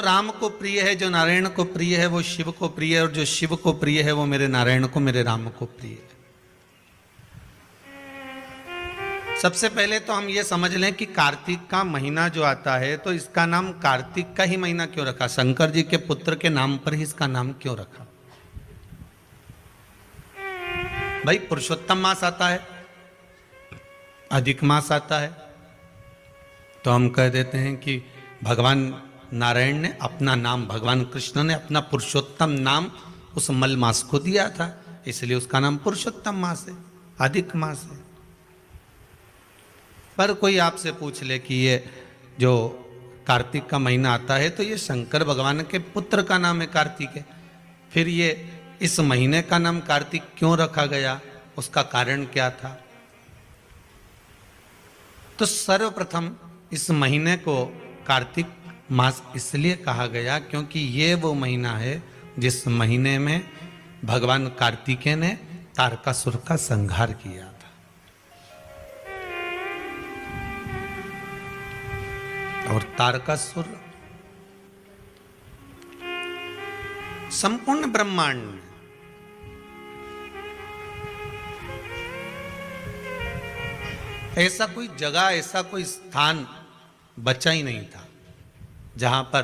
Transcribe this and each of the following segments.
राम को प्रिय है, जो नारायण को प्रिय है वो शिव को प्रिय है, और जो शिव को प्रिय है वो मेरे नारायण को, मेरे राम को प्रिय है। सबसे पहले तो हम ये समझ लें कि कार्तिक का महीना जो आता है तो इसका नाम कार्तिक का ही महीना क्यों रखा? शंकर जी के पुत्र के नाम पर ही इसका नाम क्यों रखा? भाई पुरुषोत्तम मास आता है, अधिक मास आता है, तो हम कह देते हैं कि भगवान नारायण ने अपना नाम, भगवान कृष्ण ने अपना पुरुषोत्तम नाम उस मल मास को दिया था, इसलिए उसका नाम पुरुषोत्तम मास है, अधिक मास है। पर कोई आपसे पूछ ले कि ये जो कार्तिक का महीना आता है तो ये शंकर भगवान के पुत्र का नाम है कार्तिक है, फिर ये इस महीने का नाम कार्तिक क्यों रखा गया, उसका कारण क्या था? तो सर्वप्रथम इस महीने को कार्तिक मास इसलिए कहा गया क्योंकि ये वो महीना है जिस महीने में भगवान कार्तिकेय ने तारकासुर का संहार किया था। और तारकासुर संपूर्ण ब्रह्मांड में ऐसा कोई जगह, ऐसा कोई स्थान बचा ही नहीं था जहां पर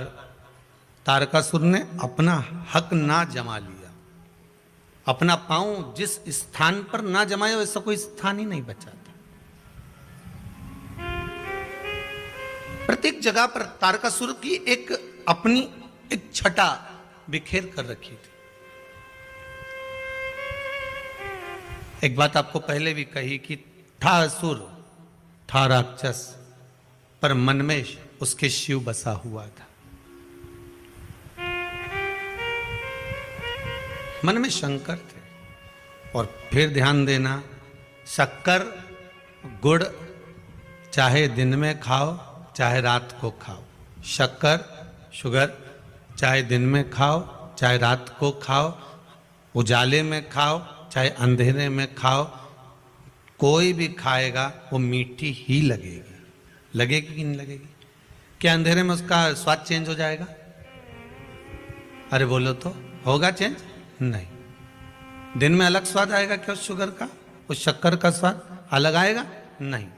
तारकासुर ने अपना हक ना जमा लिया, अपना पांव जिस स्थान पर ना जमाया वैसा कोई स्थान ही नहीं बचा था। प्रत्येक जगह पर तारकासुर की एक अपनी एक छटा बिखेर कर रखी थी। एक बात आपको पहले भी कही कि था असुर, था राक्षस, पर मन में उसके शिव बसा हुआ था। मन में शंकर थे। और फिर ध्यान देना, शक्कर गुड़ चाहे दिन में खाओ चाहे रात को खाओ, शक्कर शुगर चाहे दिन में खाओ चाहे रात को खाओ, उजाले में खाओ चाहे अंधेरे में खाओ, कोई भी खाएगा वो मीठी ही लगेगी। लगेगी कि नहीं लगेगी? क्या अंधेरे में उसका स्वाद चेंज हो जाएगा? अरे बोलो तो, होगा चेंज? नहीं। दिन में अलग स्वाद आएगा क्या उस शुगर का, उस शक्कर का स्वाद अलग आएगा? नहीं।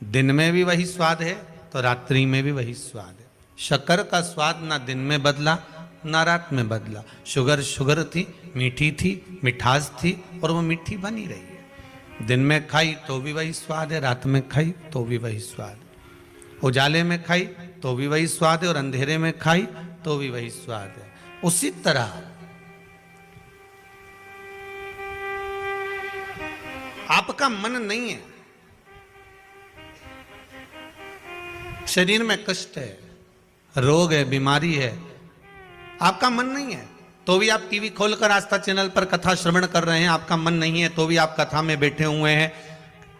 दिन में भी वही स्वाद है तो रात्रि में भी वही स्वाद है। शक्कर का स्वाद ना दिन में बदला ना रात में बदला। शुगर शुगर थी, मीठी थी, मिठास थी और वो मीठी बनी रही है। दिन में खाई तो भी वही स्वाद है, रात में खाई तो भी वही स्वाद है, उजाले में खाई तो भी वही स्वाद है और अंधेरे में खाई तो भी वही स्वाद है। उसी तरह आपका मन नहीं है, शरीर में कष्ट है, रोग है, बीमारी है, आपका मन नहीं है तो भी आप टीवी खोलकर आस्था चैनल पर कथा श्रवण कर रहे हैं, आपका मन नहीं है तो भी आप कथा में बैठे हुए हैं,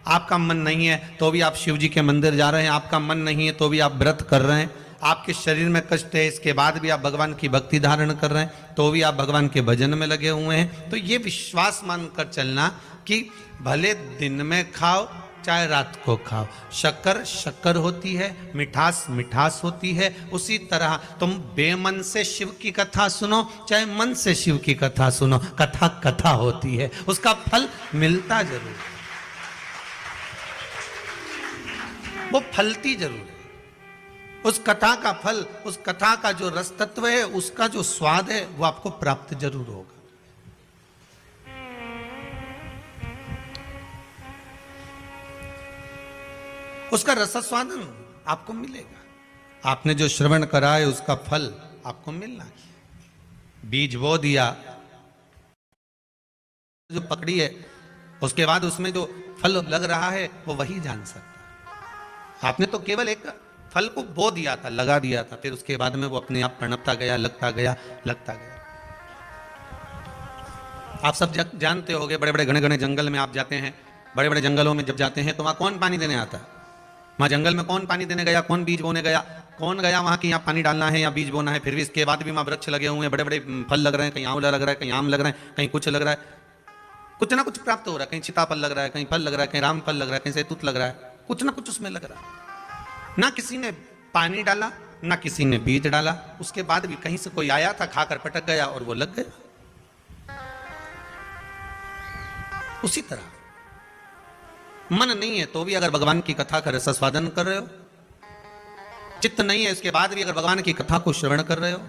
आपका मन नहीं है तो भी आप शिव जी के मंदिर जा रहे हैं, आपका मन नहीं है तो भी आप व्रत कर रहे हैं, आपके शरीर में कष्ट है इसके बाद भी आप भगवान की भक्ति धारण कर रहे हैं तो भी आप भगवान के भजन में लगे हुए हैं। तो ये विश्वास मानकर चलना कि भले दिन में खाओ चाहे रात को खाओ, शक्कर शक्कर होती है, मिठास मिठास होती है। उसी तरह तुम बेमन से शिव की कथा सुनो चाहे मन से शिव की कथा सुनो, कथा कथा होती है, उसका फल मिलता जरूर, वो फलती जरूर है। उस कथा का फल, उस कथा का जो रस तत्व है, उसका जो स्वाद है वो आपको प्राप्त जरूर होगा। उसका रसास्वादन आपको मिलेगा। आपने जो श्रवण करा है उसका फल आपको मिलना है। बीज बो दिया, जो पकड़ी है, उसके बाद उसमें जो फल लग रहा है वो वही जान सकता है। आपने तो केवल एक फल को बो दिया था, लगा दिया था, फिर उसके बाद में वो अपने आप पनपता गया, लगता गया, लगता गया। आप सब जानते होंगे, बड़े बड़े घने घने जंगल में आप जाते हैं, बड़े बड़े जंगलों में जब जाते हैं तो वहां कौन पानी देने आता है? वहां जंगल में कौन पानी देने गया, कौन बीज बोने गया, कौन गया वहां कि यहाँ पानी डालना है या बीज बोना है? फिर भी इसके बाद भी वहां वृक्ष लगे हुए हैं, बड़े बड़े फल लग रहे हैं, कहीं आंवला लग रहा है, कहीं आम लग रहा है, कहीं कुछ लग रहा है, कुछ ना कुछ प्राप्त हो रहा है। कहीं सीताफल लग रहा है, कहीं फल लग रहा है, कहीं राम फल लग रहा है, कहीं सैतूत लग रहा है, कुछ ना कुछ उसमें लग रहा है। ना किसी ने पानी डाला ना किसी ने बीज डाला, उसके बाद भी कहीं से कोई आया था, खाकर पटक गया और वो लग गया। उसी तरह मन नहीं है तो भी अगर भगवान की कथा का रसास्वादन कर रहे हो, चित्त नहीं है इसके बाद भी अगर भगवान की कथा को श्रवण कर रहे हो।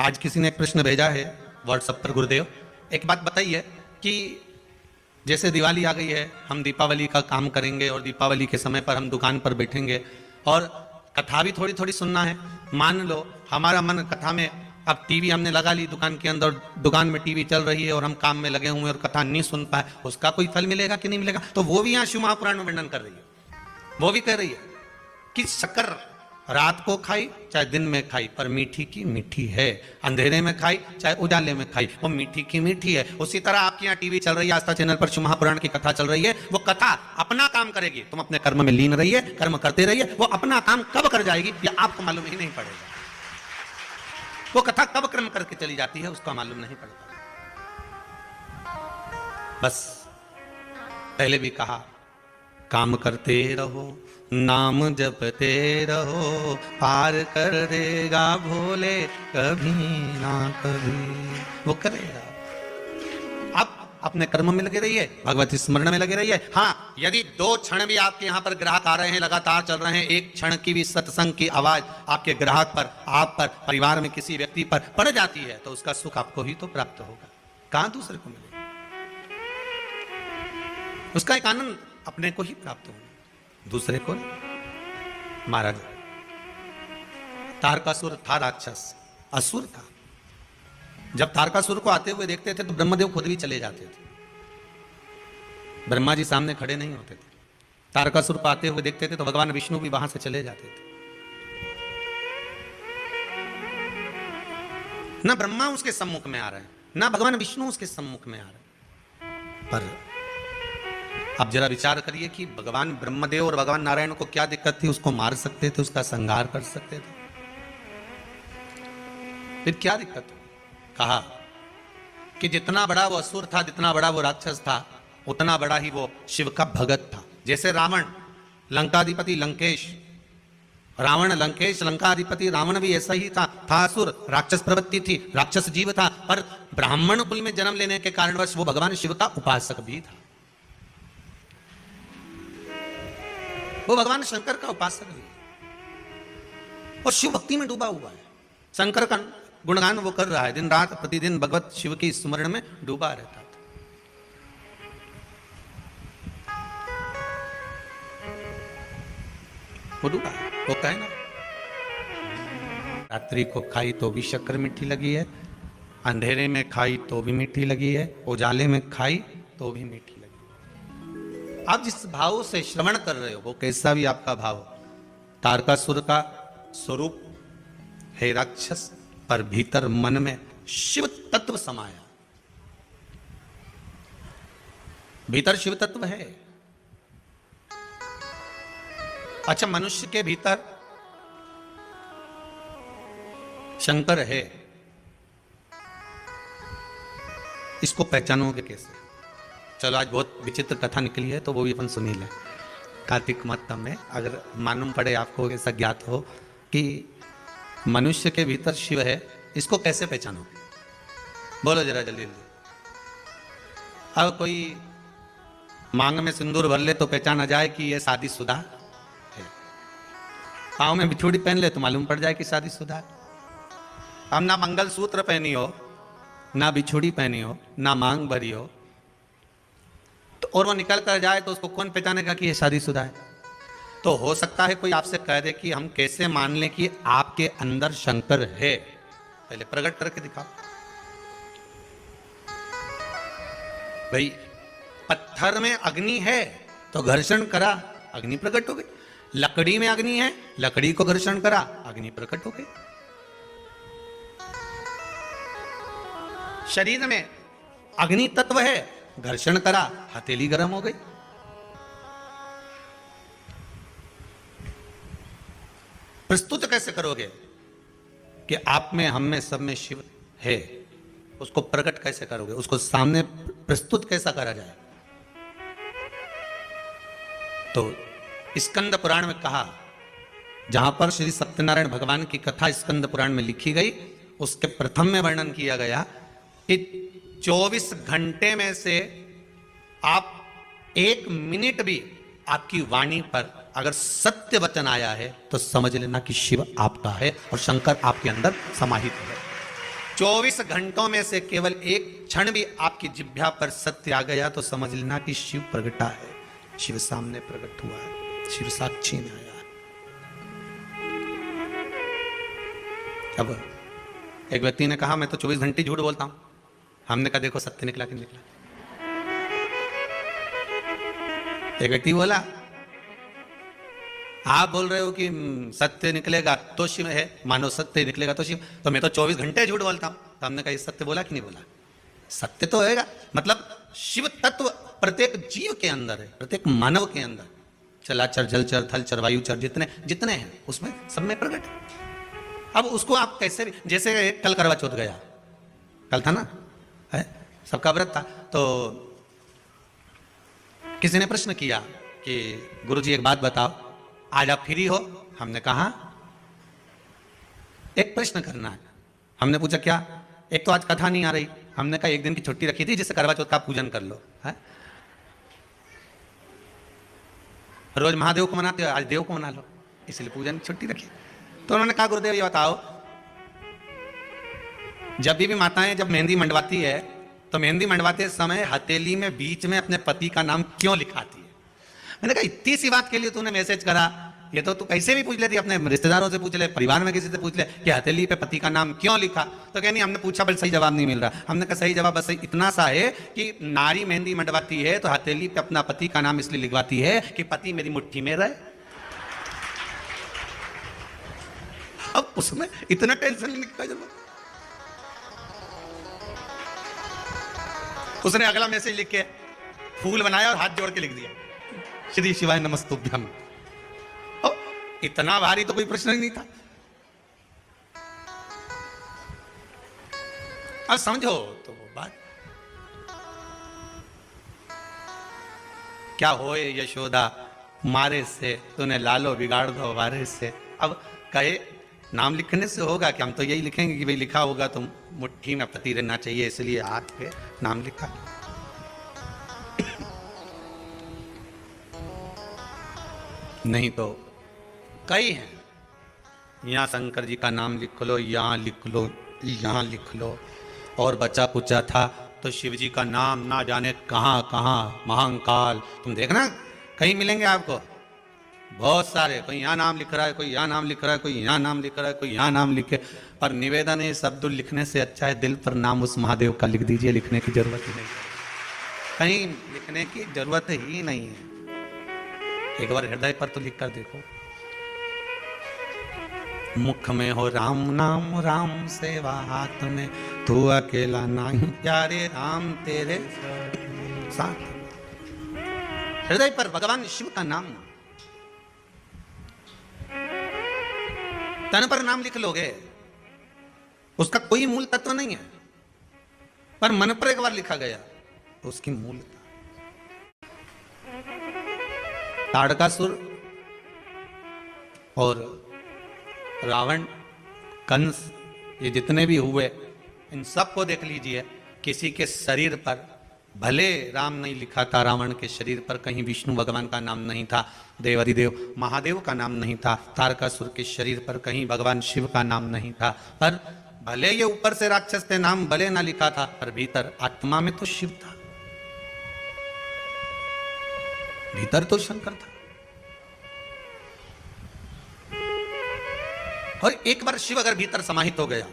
आज किसी ने एक प्रश्न भेजा है व्हाट्सएप पर, गुरुदेव एक बात बताइए कि जैसे दिवाली आ गई है, हम दीपावली का काम करेंगे और दीपावली के समय पर हम दुकान पर बैठेंगे और कथा भी थोड़ी थोड़ी सुनना है। मान लो हमारा मन कथा में, अब टीवी हमने लगा ली दुकान के अंदर, दुकान में टीवी चल रही है और हम काम में लगे हुए हैं और कथा नहीं सुन पाए, उसका कोई फल मिलेगा कि नहीं मिलेगा? तो वो भी यहाँ शिव महापुराण में वर्णन कर रही है, वो भी कह रही है कि शक्कर रात को खाई चाहे दिन में खाई पर मीठी की मीठी है, अंधेरे में खाई चाहे उजाले में खाई वो मीठी की मीठी है। उसी तरह आपके यहाँ टीवी चल रही है, आस्था चैनल पर शिव महापुराण की कथा चल रही है, वो कथा अपना काम करेगी, तुम अपने कर्म में लीन रहिए, कर्म करते रहिए, वो अपना काम कब कर जाएगी ये आपको मालूम ही नहीं पड़ेगा। वो कथा कब कर्म करके चली जाती है उसका मालूम नहीं पड़ता। बस पहले भी कहा, काम करते रहो, नाम जपते रहो, पार कर देगा भोले कभी ना कभी, वो करेगा। अब अपने कर्म में लगे रहिए, भगवती स्मरण में लगे रहिए। हाँ, यदि 2 क्षण भी आपके यहां पर ग्राहक आ रहे हैं, लगातार चल रहे हैं, 1 क्षण की भी सत्संग की आवाज आपके ग्राहक पर, आप पर, परिवार में किसी व्यक्ति पर पड़ जाती है तो उसका सुख आपको ही तो प्राप्त होगा, कहां दूसरे को मिलेगा। उसका एक आनंद अपने को ही प्राप्त होगा, दूसरे को नहीं। महाराज तारकासुर था राक्षस, असुर था। जब तारकासुर को आते हुए देखते थे तो ब्रह्मदेव खुद भी चले जाते थे, ब्रह्मा जी सामने खड़े नहीं होते थे। तारकासुर को आते हुए देखते थे तो भगवान विष्णु भी वहां से चले जाते थे। ना ब्रह्मा उसके सम्मुख में आ रहे हैं, ना भगवान विष्णु उसके सम्मुख में आ रहे हैं। पर अब जरा विचार करिए कि भगवान ब्रह्मदेव और भगवान नारायण को क्या दिक्कत थी? उसको मार सकते थे, उसका संहार कर सकते थे, फिर क्या दिक्कत हो? कहा कि जितना बड़ा वो असुर था, जितना बड़ा वो राक्षस था, उतना बड़ा ही वो शिव का भगत था। जैसे रावण लंकाधिपति लंकेश, रावण लंकेश लंकाधिपति रावण भी ऐसा ही था असुर, राक्षस प्रवृत्ति थी, राक्षस जीव था, पर ब्राह्मण कुल में जन्म लेने के कारणवश वो भगवान शिव का उपासक भी था, वो भगवान शंकर का उपासक भी और शिव भक्ति में डूबा हुआ है। शंकर का गुणगान वो कर रहा है, दिन रात प्रतिदिन भगवत शिव की स्मरण में डूबा रहता था। वो डूबा, वो कहे ना, रात्रि को खाई तो भी शक्कर मीठी लगी है, अंधेरे में खाई तो भी मीठी लगी है, उजाले में खाई तो भी मीठी लगी। आप जिस भाव से श्रवण कर रहे हो, वो कैसा भी आपका भाव, तारकासुर का स्वरूप है राक्षस, पर भीतर मन में शिव तत्व समाया, भीतर शिव तत्व है। अच्छा, मनुष्य के भीतर शंकर है, इसको पहचानोगे कैसे? चलो आज बहुत विचित्र कथा निकली है तो वो भी अपन सुनी लें। कार्तिक मातम में अगर मालूम पड़े आपको, ऐसा ज्ञात हो कि मनुष्य के भीतर शिव है, इसको कैसे पहचानोगे? बोलो जरा जल्दी जल्दी। अब कोई मांग में सिंदूर भर ले तो पहचाना जाए कि ये शादीशुदा है, पाँव में बिछुड़ी पहन ले तो मालूम पड़ जाए कि शादीशुदा है। हम ना मंगलसूत्र पहनी हो, ना बिछुड़ी पहनी हो, ना मांग भरी हो, तो और वो निकल कर जाए तो उसको कौन पहचानेगा कि ये शादीशुदा है? तो हो सकता है कोई आपसे कह दे कि हम कैसे मान लें कि आपके अंदर शंकर है, पहले प्रकट करके दिखाओ। भाई पत्थर में अग्नि है तो घर्षण करा, अग्नि प्रकट हो गई। लकड़ी में अग्नि है, लकड़ी को घर्षण करा, अग्नि प्रकट हो गई। शरीर में अग्नि तत्व है, घर्षण करा, हथेली गर्म हो गई। प्रस्तुत कैसे करोगे कि आप में, हम में, सब में शिव है? उसको प्रकट कैसे करोगे? उसको सामने प्रस्तुत कैसा करा जाए? तो स्कंद पुराण में कहा जहां पर श्री सत्यनारायण भगवान की कथा स्कंद पुराण में लिखी गई, उसके प्रथम में वर्णन किया गया कि 24 घंटे में से आप 1 मिनट भी आपकी वाणी पर अगर सत्य वचन आया है तो समझ लेना कि शिव आपका है और शंकर आपके अंदर समाहित है। 24 घंटों में से केवल 1 क्षण भी आपकी जिह्वा पर सत्य आ गया तो समझ लेना कि शिव प्रगटा है, शिव सामने प्रकट हुआ है, शिव साक्षी में आया है। अब एक व्यक्ति ने कहा मैं तो 24 घंटे झूठ बोलता हूं। हमने कहा देखो सत्य निकला कि निकला। एक व्यक्ति बोला आप बोल रहे हो कि सत्य निकलेगा तो शिव है, मानो सत्य निकलेगा तो शिव, तो मैं तो 24 घंटे झूठ बोलता हूं। तो हमने कहा सत्य बोला कि नहीं बोला? सत्य तो होएगा, मतलब शिव तत्व प्रत्येक जीव के अंदर है, प्रत्येक मानव के अंदर, चलाचर, जलचर, थलचर, वायुचर जितने जितने हैं उसमें सब में प्रकट है। अब उसको आप कैसे भी, जैसे कल करवा चौथ गया, कल था ना, है सबका व्रत था, तो किसी ने प्रश्न किया कि गुरुजी एक बात बताओ, आज आप फ्री हो? हमने कहा एक प्रश्न करना है। हमने पूछा क्या? एक तो आज कथा नहीं आ रही। हमने कहा 1 दिन की छुट्टी रखी थी जिससे करवा चौथ का पूजन कर लो, है? रोज महादेव को मनाते हो, आज देव को मना लो, इसलिए पूजन की छुट्टी रखी। तो उन्होंने कहा गुरुदेव ये बताओ, जब भी माताएं जब मेहंदी मंडवाती है तो मेहंदी मंडवाते समय हथेली में बीच में अपने पति का नाम क्यों लिखाती है? मैंने कहा इतनी सी बात के लिए तूने मैसेज करा, ये तो तू कैसे भी पूछ लेती, अपने रिश्तेदारों से पूछ ले, परिवार में किसी से पूछ ले कि हथेली पे पति का नाम क्यों लिखा। तो कहनी हमने पूछा बल सही जवाब नहीं मिल रहा। हमने कहा सही जवाब बस इतना सा है कि नारी मेहंदी मंडवाती है तो हथेली पे अपना पति का नाम इसलिए लिखवाती है कि पति मेरी मुट्ठी में रहे। अब उसमें इतना टेंशन लेने की जरूरत? उसने अगला मैसेज लिख के फूल बनाया और हाथ जोड़ के लिख दिया श्री शिवाय नमस्तुभ्यम। इतना भारी तो कोई प्रश्न ही नहीं था। अब समझो तो वो बात क्या होए यशोदा मारे से तूने लालो बिगाड़ दो वारे से। अब कहे नाम लिखने से होगा कि हम तो यही लिखेंगे कि भाई लिखा होगा तो मुट्ठी में पति रहना चाहिए इसलिए हाथ पे नाम लिखा। नहीं तो कई हैं, यहाँ शंकर जी का नाम लिख लो, यहाँ लिख लो, यहाँ लिख लो। और बचा कुचा था तो शिव जी का नाम ना जाने कहाँ कहाँ महाकाल, तुम देखना कहीं मिलेंगे आपको बहुत सारे। कोई यहाँ नाम लिख रहा है, कोई यहाँ नाम लिख रहा है, कोई यहाँ नाम लिख रहा है, कोई यहाँ नाम लिखे। पर निवेदन है शब्द लिखने से अच्छा है दिल पर नाम उस महादेव का लिख दीजिए, लिखने की जरूरत ही नहीं, कहीं लिखने की जरूरत ही नहीं है। एक बार हृदय पर तो लिख कर देखो, मुख में हो राम नाम राम सेवा हाथ में, तू अकेला नहीं प्यारे राम तेरे साथ। हृदय पर भगवान शिव का नाम, तन पर नाम लिख लोगे, उसका कोई मूल तत्व नहीं है, पर मन पर एक बार लिखा गया तो उसकी मूलता। ताड़कासुर और रावण, कंस, ये जितने भी हुए इन सब को देख लीजिए, किसी के शरीर पर भले राम नहीं लिखा था, रावण के शरीर पर कहीं विष्णु भगवान का नाम नहीं था, देवाधिदेव महादेव का नाम नहीं था, तारकासुर के शरीर पर कहीं भगवान शिव का नाम नहीं था। पर भले ये ऊपर से राक्षस थे, नाम भले ना लिखा था, पर भीतर आत्मा में तो शिव था, भीतर तो शंकर था। और एक बार शिव अगर भीतर समाहित हो गया,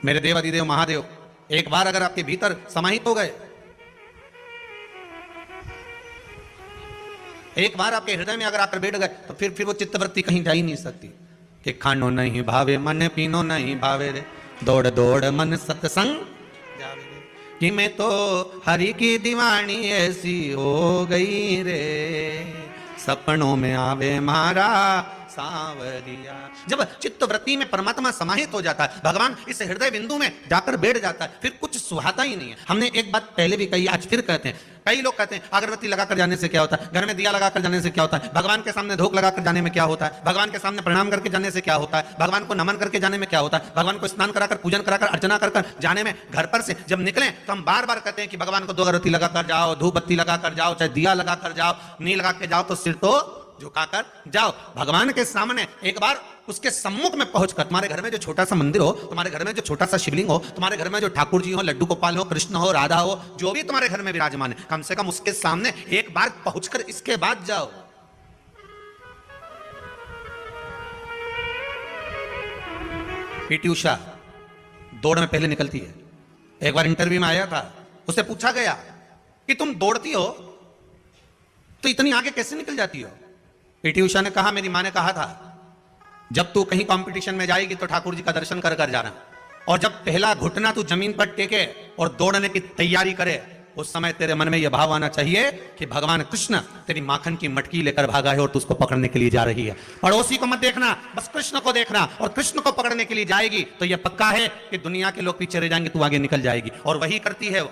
मेरे देवाधिदेव महादेव एक बार अगर आपके भीतर समाहित हो गए, एक बार आपके हृदय में अगर आकर बैठ गए, तो फिर वो चित्तवृत्ति कहीं जा ही नहीं सकती कि खानो नहीं भावे मन पीनो नहीं भावे रे, दौड़ दौड़ मन सत्संग जावे रे, कि मैं तो हरि की दीवानी ऐसी हो गई रे, सपनों में आवे मारा सांवरिया। जब चित्त वृत्ति में परमात्मा समाहित हो जाता है, भगवान इस हृदय बिंदु में जाकर बैठ जाता है, फिर कुछ सुहाता ही नहीं है। हमने एक बात पहले भी कही, आज फिर कहते हैं। कई लोग कहते हैं अगरबत्ती लगाकर जाने से क्या होता है, घर में दिया लगाकर जाने से क्या होता है, भगवान के सामने धूप लगाकर जाने में क्या होता है, भगवान के सामने प्रणाम करके जाने से क्या होता है, भगवान को नमन करके जाने में क्या होता है, भगवान को स्नान कराकर पूजन कराकर अर्चना कर जाने में घर पर से जब निकले तो हम बार बार कहते हैं कि भगवान को 2 अगरबत्ती लगाकर जाओ, धूप बत्ती लगाकर जाओ, चाहे दिया लगाकर जाओ, नहीं लगा के जाओ तो सिर तो झुकाकर जाओ। भगवान के सामने एक बार उसके सम्मुख में पहुंचकर, तुम्हारे घर में जो छोटा सा मंदिर हो, तुम्हारे घर में जो छोटा सा शिवलिंग हो, तुम्हारे घर में जो ठाकुर जी हो, लड्डू गोपाल हो, कृष्ण हो, राधा हो, जो भी तुम्हारे घर में विराजमान है, कम से कम उसके सामने एक बार पहुंचकर इसके बाद जाओ। पीटी उषा दौड़ में पहले निकलती है। एक बार इंटरव्यू में आया था, उससे पूछा गया कि तुम दौड़ती हो तो इतनी आगे कैसे निकल जाती हो। पीटी उषा ने कहा, मेरी मां ने कहा था जब तू कहीं कंपटीशन में जाएगी तो ठाकुर जी का दर्शन कर कर जाना, और जब पहला घुटना तू जमीन पर टेके और दौड़ने की तैयारी करे, उस समय तेरे मन में यह भाव आना चाहिए कि भगवान कृष्ण तेरी माखन की मटकी लेकर भागा है और तू उसको पकड़ने के लिए जा रही है। पड़ोसी को मत देखना, बस कृष्ण को देखना, और कृष्ण को पकड़ने के लिए जाएगी तो यह पक्का है कि दुनिया के लोग पीछे रह जाएंगे, तू आगे निकल जाएगी। और वही करती है वो।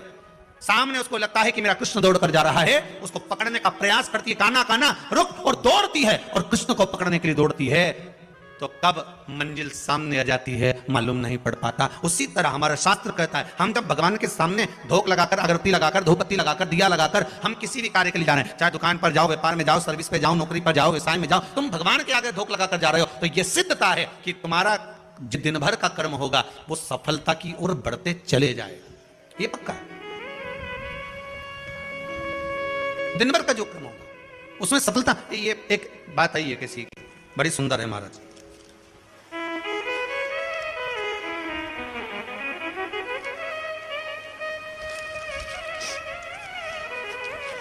सामने उसको लगता है कि मेरा कृष्ण दौड़कर जा रहा है, उसको पकड़ने का प्रयास करती है, काना काना रुक, और दौड़ती है और कृष्ण को पकड़ने के लिए दौड़ती है। तो कब मंजिल सामने आ जाती है मालूम नहीं पड़ पाता। उसी तरह हमारा शास्त्र कहता है, हम जब भगवान के सामने धूप लगाकर, अगरबत्ती लगाकर, धूपबत्ती लगाकर, दिया लगाकर हम किसी भी कार्य के लिए जा रहे हैं, चाहे दुकान पर जाओ, व्यापार में जाओ, सर्विस पे जाओ, नौकरी पर जाओ, व्यवसाय में जाओ, तुम भगवान के आगे धूप लगाकर जा रहे हो, तो यह सिद्धता है कि तुम्हारा जो दिन भर का कर्म होगा वो सफलता की ओर बढ़ते चले जाएगा। ये पक्का है। दिन भर का जो कर्म होगा उसमें सफलता। ये एक बात आई है किसी की, बड़ी सुंदर है महाराज।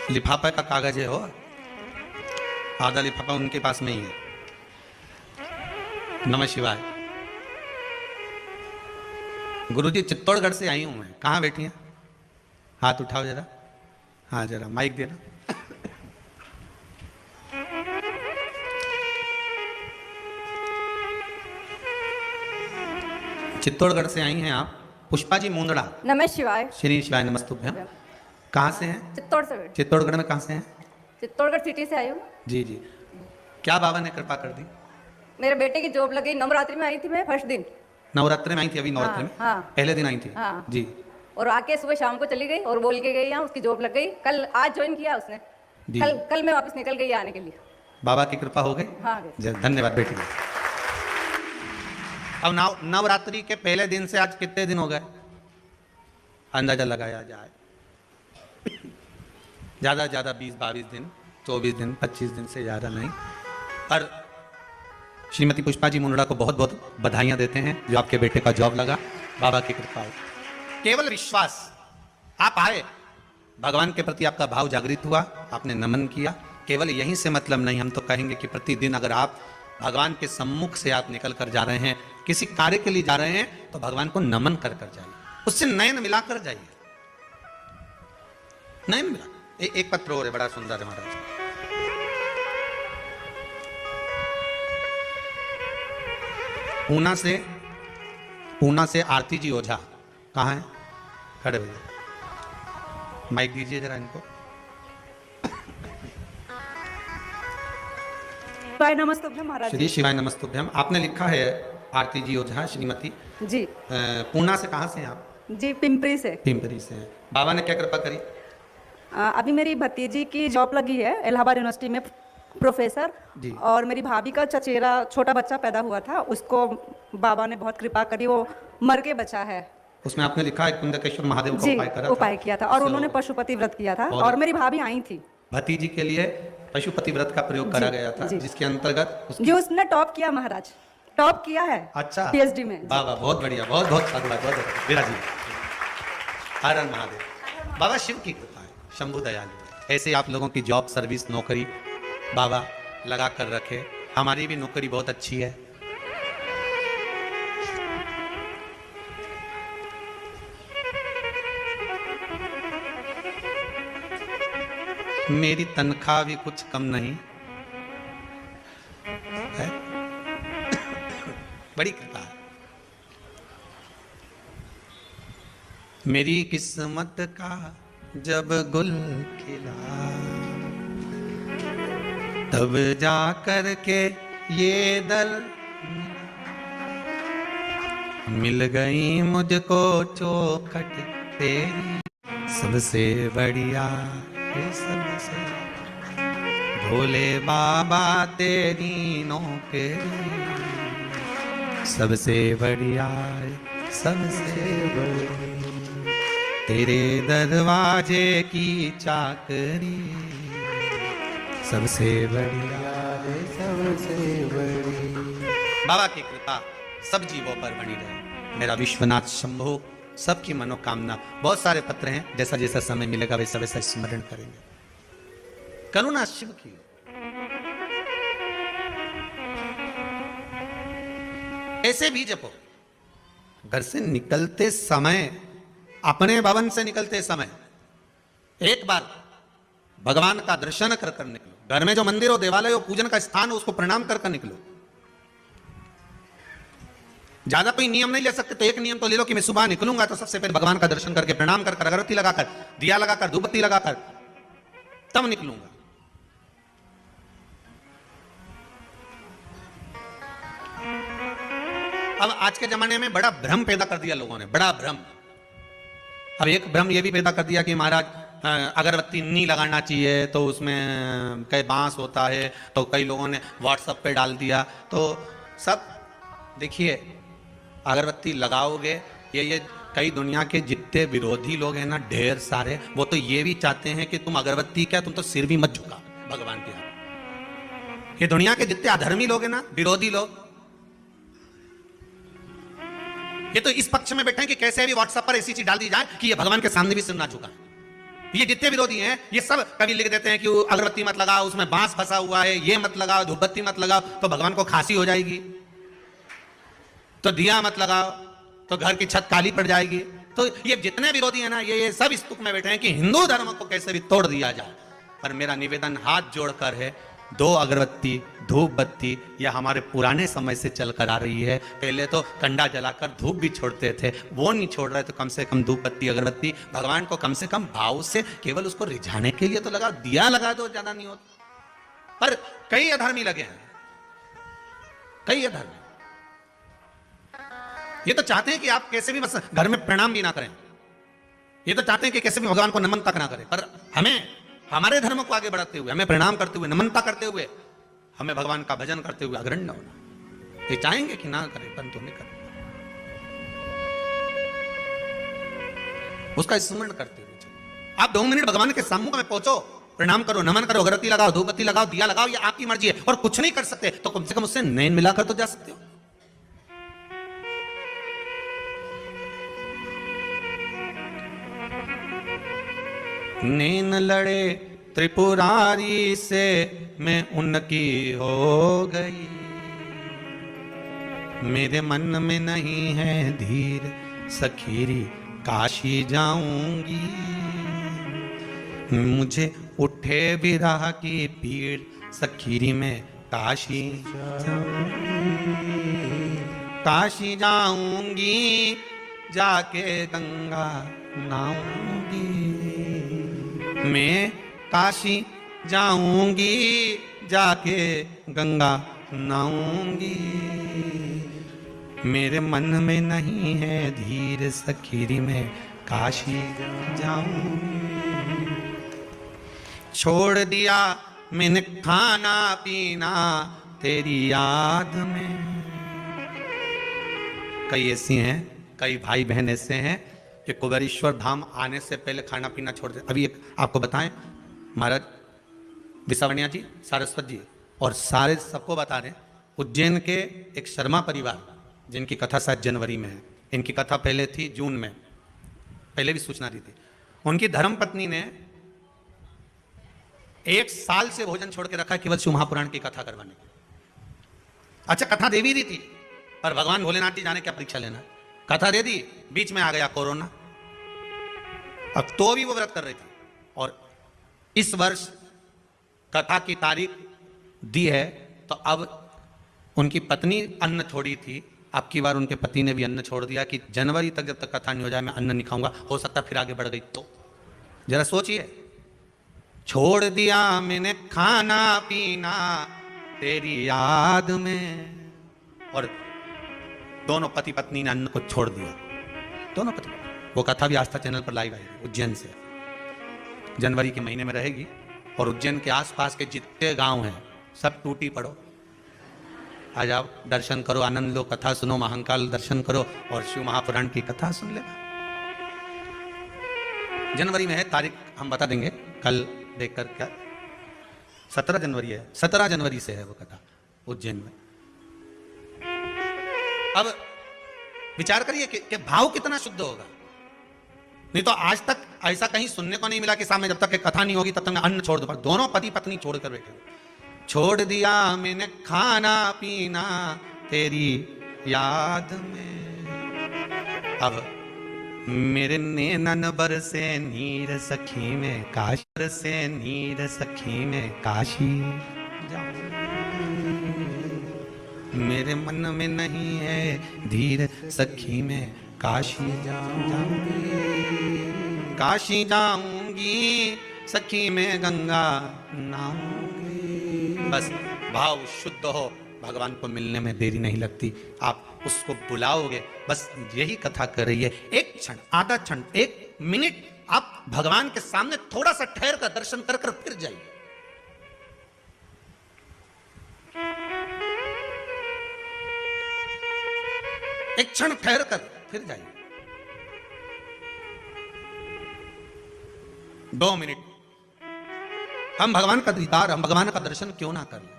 लिफाफा का कागज है हो, आधा लिफाफा उनके पास में ही है। नमः शिवाय। गुरुजी चित्तौड़गढ़ से आई हूं मैं। कहाँ बैठी हैं? हाथ उठाओ जरा। हाँ जरा माइक देना। चित्तौड़गढ़ से आई हैं आप? पुष्पा जी मुंदड़ा। नमः शिवाय। श्री शिवाय नमस्तुभ्यम। कहाँ से हैं? चित्तौड़ से। चित्तौड़गढ़ में कहाँ से हैं? चित्तौड़गढ़ सिटी से आई हूँ। जी जी। क्या बाबा ने कृपा कर दी? मेरे बेटे की जॉब लगी, नवरात्रि में आई थी मैं फर्स्ट दिन। नवरात्रि में आई थी? अभी नवरात्रि में? हाँ। पहले दिन आई थी? हाँ। जी। और आके सुबह शाम को चली गई और बोल के गई यहाँ उसकी जॉब लग गई। कल आज ज्वाइन किया उसने। कल मैं वापस निकल गई आने के लिए। बाबा की कृपा हो गई। हाँ। धन्यवाद बेटी। अब नवरात्रि के पहले दिन से आज कितने दिन हो गए? अंदाजा लगाया जाए। ज्यादा 20-22 दिन, 24 दिन, 25 दिन से ज्यादा नहीं। और श्रीमती पुष्पा जी मुंदड़ा को बहुत बहुत बधाइयां देते हैं जो आपके बेटे का जॉब लगा। बाबा की कृपा हो। केवल विश्वास, आप आए, भगवान के प्रति आपका भाव जागृत हुआ, आपने नमन किया, केवल यहीं से मतलब नहीं। हम तो कहेंगे कि प्रतिदिन अगर आप भगवान के सम्मुख से आप निकल कर जा रहे हैं, किसी कार्य के लिए जा रहे हैं, तो भगवान को नमन कर कर जाइए, उससे नयन मिलाकर जाइए। नयन मिला। एक पत्र और है, बड़ा सुंदर है महाराज। पूना से आरती जी ओझा। कहाँ है? खड़े भैया, माइक दीजिए जरा इनको। शिवाय नमस्तुभ्यम महाराज। श्री शिवाय नमस्तुभ्यम। आपने लिखा है आरती जी ओझा श्रीमती जी। पूना से कहाँ से हैं आप? जी पिंपरी से। पिंपरी से हैं। बाबा ने क्या कृपा करी? अभी मेरी भतीजी की जॉब लगी है इलाहाबाद यूनिवर्सिटी में, प्रोफेसर। और मेरी भाभी का चचेरा छोटा बच्चा पैदा हुआ था, उसको बाबा ने बहुत कृपा करी, वो मर के बचा है। उसमें आपने लिखा है कुंदकेश्वर महादेव का उपाय किया था और उन्होंने पशुपति व्रत किया था। और मेरी भाभी आई थी। भतीजी के लिए पशुपति व्रत का प्रयोग करा गया था, जिसके अंतर्गत जो उसने टॉप किया महाराज, टॉप किया है। अच्छा, पीएचडी में। बाबा बहुत बढ़िया, बहुत बहुत धन्यवाद, बहुत विराजी। हर हर महादेव। बाबा शिव की कृपा है, शंभु दयालु। ऐसे आप लोगों की जॉब, सर्विस, नौकरी बाबा लगा कर रखे। हमारी भी नौकरी बहुत अच्छी है। मेरी तनख्वाह भी कुछ कम नहीं है। बड़ी कृपा है। मेरी किस्मत का जब गुल खिला, तब जा कर के ये दर मिल गई मुझको चौखट तेरी, सबसे बढ़िया है सबसे, भोले बाबा तेरी नौकरी, सबसे बढ़िया है सबसे बढ़िया, तेरे दरवाजे की चाकरी, सबसे बढ़िया है सबसे बड़ी। बाबा की कृपा सब जीवों पर बनी रहे। मेरा विश्वनाथ शंभु सबकी मनोकामना। बहुत सारे पत्र हैं, जैसा जैसा समय मिलेगा वैसा वैसा स्मरण करेंगे। करुणा शिव की। ऐसे भी जपो। घर से निकलते समय, अपने भवन से निकलते समय एक बार भगवान का दर्शन कर कर निकलो। घर में जो मंदिर हो, देवालय हो, पूजन का स्थान हो, उसको प्रणाम कर कर निकलो। ज्यादा कोई नियम नहीं ले सकते तो एक नियम तो ले लो कि मैं सुबह निकलूंगा तो सबसे पहले भगवान का दर्शन करके प्रणाम कर कर, अगरबत्ती लगाकर, दिया लगाकर, धूपबत्ती लगाकर तब निकलूंगा। अब आज के जमाने में बड़ा भ्रम पैदा कर दिया लोगों ने, बड़ा भ्रम। अब एक भ्रम यह भी पैदा कर दिया कि महाराज अगरबत्ती नहीं लगाना चाहिए, तो उसमें कई बांस होता है, तो कई लोगों ने व्हाट्सएप पे डाल दिया। तो सब देखिए, अगरबत्ती लगाओगे, ये कई दुनिया के जितने विरोधी लोग हैं ना, ढेर सारे, वो तो ये भी चाहते हैं कि तुम अगरबत्ती क्या, तुम तो सिर भी मत झुका भगवान के आगे। ये दुनिया के जितने अधर्मी लोग हैं ना, विरोधी लोग, ये तो इस पक्ष में बैठे हैं कि कैसे भी व्हाट्सएप पर ऐसी चीज डाल दी जाए कि ये भगवान के सामने भी सिर ना झुका। ये जितने विरोधी हैं, ये सब कभी लिख देते हैं कि अगरबत्ती मत लगाओ, उसमें बांस फंसा हुआ है, ये मत लगाओ, धूपबत्ती मत लगाओ तो भगवान को खांसी हो जाएगी, तो दिया मत लगाओ तो घर की छत काली पड़ जाएगी। तो ये जितने विरोधी हैं ना, ये सब इस तुक में बैठे हैं कि हिंदू धर्म को कैसे भी तोड़ दिया जाए। पर मेरा निवेदन हाथ जोड़कर है, 2 अगरबत्ती, धूप बत्ती, यह हमारे पुराने समय से चलकर आ रही है। पहले तो कंडा जलाकर धूप भी छोड़ते थे, वो नहीं छोड़ रहे तो कम से कम धूप बत्ती अगरबत्ती भगवान को कम से कम भाव से केवल उसको रिझाने के लिए तो लगा, दिया लगा दो, ज्यादा नहीं होता। पर कई अधर्मी लगे हैं, कई अधर्मी। ये तो चाहते हैं कि आप कैसे भी घर में प्रणाम भी ना करें, ये तो चाहते हैं कि कैसे भी भगवान को नमन तक ना करें। पर हमें हमारे धर्म को आगे बढ़ाते हुए, हमें प्रणाम करते हुए, नमनता करते हुए, हमें भगवान का भजन करते हुए अग्रण्य होना। ये चाहेंगे कि ना करें, परंतु नहीं करें, उसका स्मरण करते हुए चलो। आप 2 मिनट भगवान के सम्मुख में पहुंचो, प्रणाम करो, नमन करो, अगरबत्ती लगाओ, धूपबत्ती लगाओ, दिया लगाओ, ये आपकी मर्जी है। और कुछ नहीं कर सकते तो कम से कम उससे नैन मिलाकर तो जा सकते हो। नैन लड़े त्रिपुरारी से मैं उनकी हो गई, मेरे मन में नहीं है धीर, सखीरी काशी जाऊंगी। मुझे उठे विरह की पीड़, सखीरी में काशी काशी जाऊंगी, जाके गंगा नहाऊंगी। मैं काशी जाऊंगी, जाके गंगा नहाऊंगी। मेरे मन में नहीं है धीर, सखीरी में काशी जाऊंगी। छोड़ दिया मैंने खाना पीना तेरी याद में। कई ऐसी हैं, कई भाई बहन ऐसे हैं कि कुबेरेश्वर धाम आने से पहले खाना पीना छोड़ दे। अभी एक आपको बताएं, महाराज विसावणिया जी, सारस्वत जी और सारे सबको बता रहे, उज्जैन के एक शर्मा परिवार जिनकी कथा शायद जनवरी में है, इनकी कथा पहले थी जून में, पहले भी सूचना दी थी। उनकी धर्मपत्नी ने 1 साल से भोजन छोड़ के रखा केवल शिव महापुराण की कथा करवाने के। अच्छा, कथा देवी दी थी, पर भगवान भोलेनाथ जी जाने क्या परीक्षा लेना। कथा दे दी, बीच में आ गया कोरोना, अब तो भी वो व्रत कर रही थी। और इस वर्ष कथा की तारीख दी है, तो अब उनकी पत्नी अन्न छोड़ी थी, अब की बार उनके पति ने भी अन्न छोड़ दिया कि जनवरी तक जब तक कथा नहीं हो जाए मैं अन्न नहीं खाऊंगा, हो सकता फिर आगे बढ़ गई तो। जरा सोचिए, छोड़ दिया मैंने खाना पीना तेरी याद में, और दोनों पति पत्नी ने अन्न को छोड़ दिया, दोनों पति। वो कथा भी आस्था चैनल पर लाइव आएगी, उज्जैन से, जनवरी के महीने में रहेगी। और उज्जैन के आसपास के जितने गांव हैं सब टूटी पड़ो, आ जाओ, दर्शन करो, आनंद लो, कथा सुनो, महाकाल दर्शन करो और शिव महापुराण की कथा सुन ले। जनवरी में है, तारीख हम बता देंगे कल देखकर, क्या 17 जनवरी है, 17 जनवरी से है वो कथा उज्जैन में। अब विचार करिए कि भाव कितना शुद्ध होगा। नहीं तो आज तक ऐसा कहीं सुनने को नहीं मिला कि सामने जब तक कि कथा नहीं होगी तब तक मैं अन्न छोड़ दूं, पर दोनों पति पत्नी छोड़ कर बैठे। छोड़ दिया मैंने खाना पीना तेरी याद में, अब मेरे नैनन बरसे नीर सखी में काशी, बरसे नीर सखी में काशी जाऊं, मेरे मन में नहीं है धीर सखी में काशी जाऊंगी, काशी जाऊंगी सखी में गंगा नहाऊंगी। बस भाव शुद्ध हो, भगवान को मिलने में देरी नहीं लगती, आप उसको बुलाओगे। बस यही कथा कर रही है। एक क्षण, आधा क्षण, एक मिनट आप भगवान के सामने थोड़ा सा ठहर कर दर्शन कर कर फिर जाइए। एक क्षण ठहर कर फिर जाइए, 2 मिनट हम भगवान का दीदार, हम भगवान का दर्शन क्यों ना कर लें।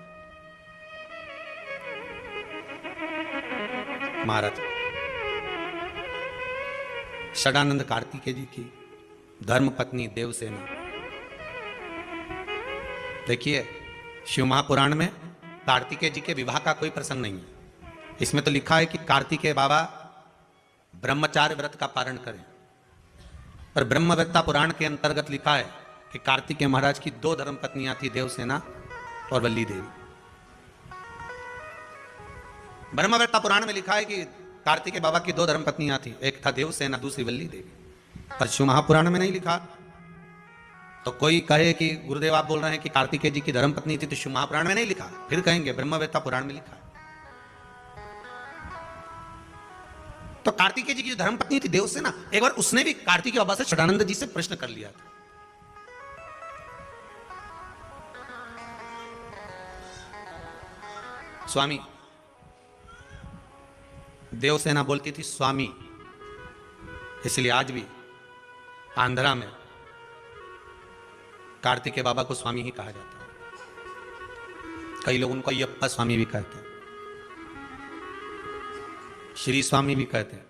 महाराज षडानंद कार्तिकेय जी की धर्म पत्नी देवसेना, देखिए शिव महापुराण में कार्तिकेय जी के विवाह का कोई प्रसंग नहीं है। इसमें तो लिखा है कि कार्तिकेय बाबा ब्रह्मचार्य व्रत का पारण करें, पर ब्रह्मवेत्ता पुराण के अंतर्गत लिखा है कि कार्तिकेय महाराज की 2 धर्म पत्नियां थी, देवसेना और वल्ली देवी। ब्रह्मवेत्ता पुराण में लिखा है कि कार्तिकेय बाबा की 2 धर्म पत्नियां थी, एक था देवसेना, दूसरी वल्ली देवी, पर शिव महापुराण में नहीं लिखा। तो कोई कहे कि गुरुदेव आप बोल रहे हैं कि कार्तिकेय जी की धर्म पत्नी थी तो शिव महापुराण में नहीं लिखा, फिर कहेंगे ब्रह्मवेत्ता पुराण में लिखा। तो कार्तिकेय जी की जो धर्म पत्नी थी देवसेना, एक बार उसने भी कार्तिकेय बाबा से षडानंद जी से प्रश्न कर लिया था। स्वामी, देवसेना बोलती थी स्वामी, इसलिए आज भी आंध्रा में कार्तिकेय बाबा को स्वामी ही कहा जाता है। कई लोग उनको अय्यप्पा स्वामी भी कहते हैं, श्री स्वामी भी कहते हैं।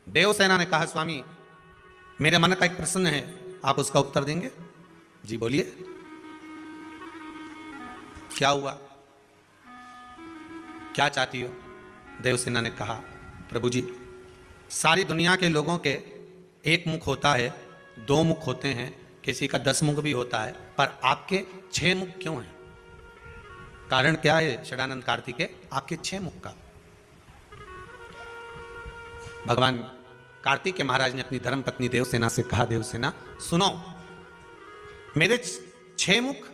देवसेना ने कहा स्वामी मेरे मन का एक प्रश्न है, आप उसका उत्तर देंगे? जी बोलिए, क्या हुआ, क्या चाहती हो? देवसेना ने कहा प्रभु जी, सारी दुनिया के लोगों के एक मुख होता है, 2 मुख होते हैं, किसी का 10 मुख भी होता है, पर आपके 6 मुख क्यों हैं? कारण क्या है षडानंद कार्तिकेय आपके 6 मुख का? भगवान कार्तिकेय महाराज ने अपनी धर्म पत्नी देवसेना से कहा, देवसेना सुनो, मेरे 6 मुख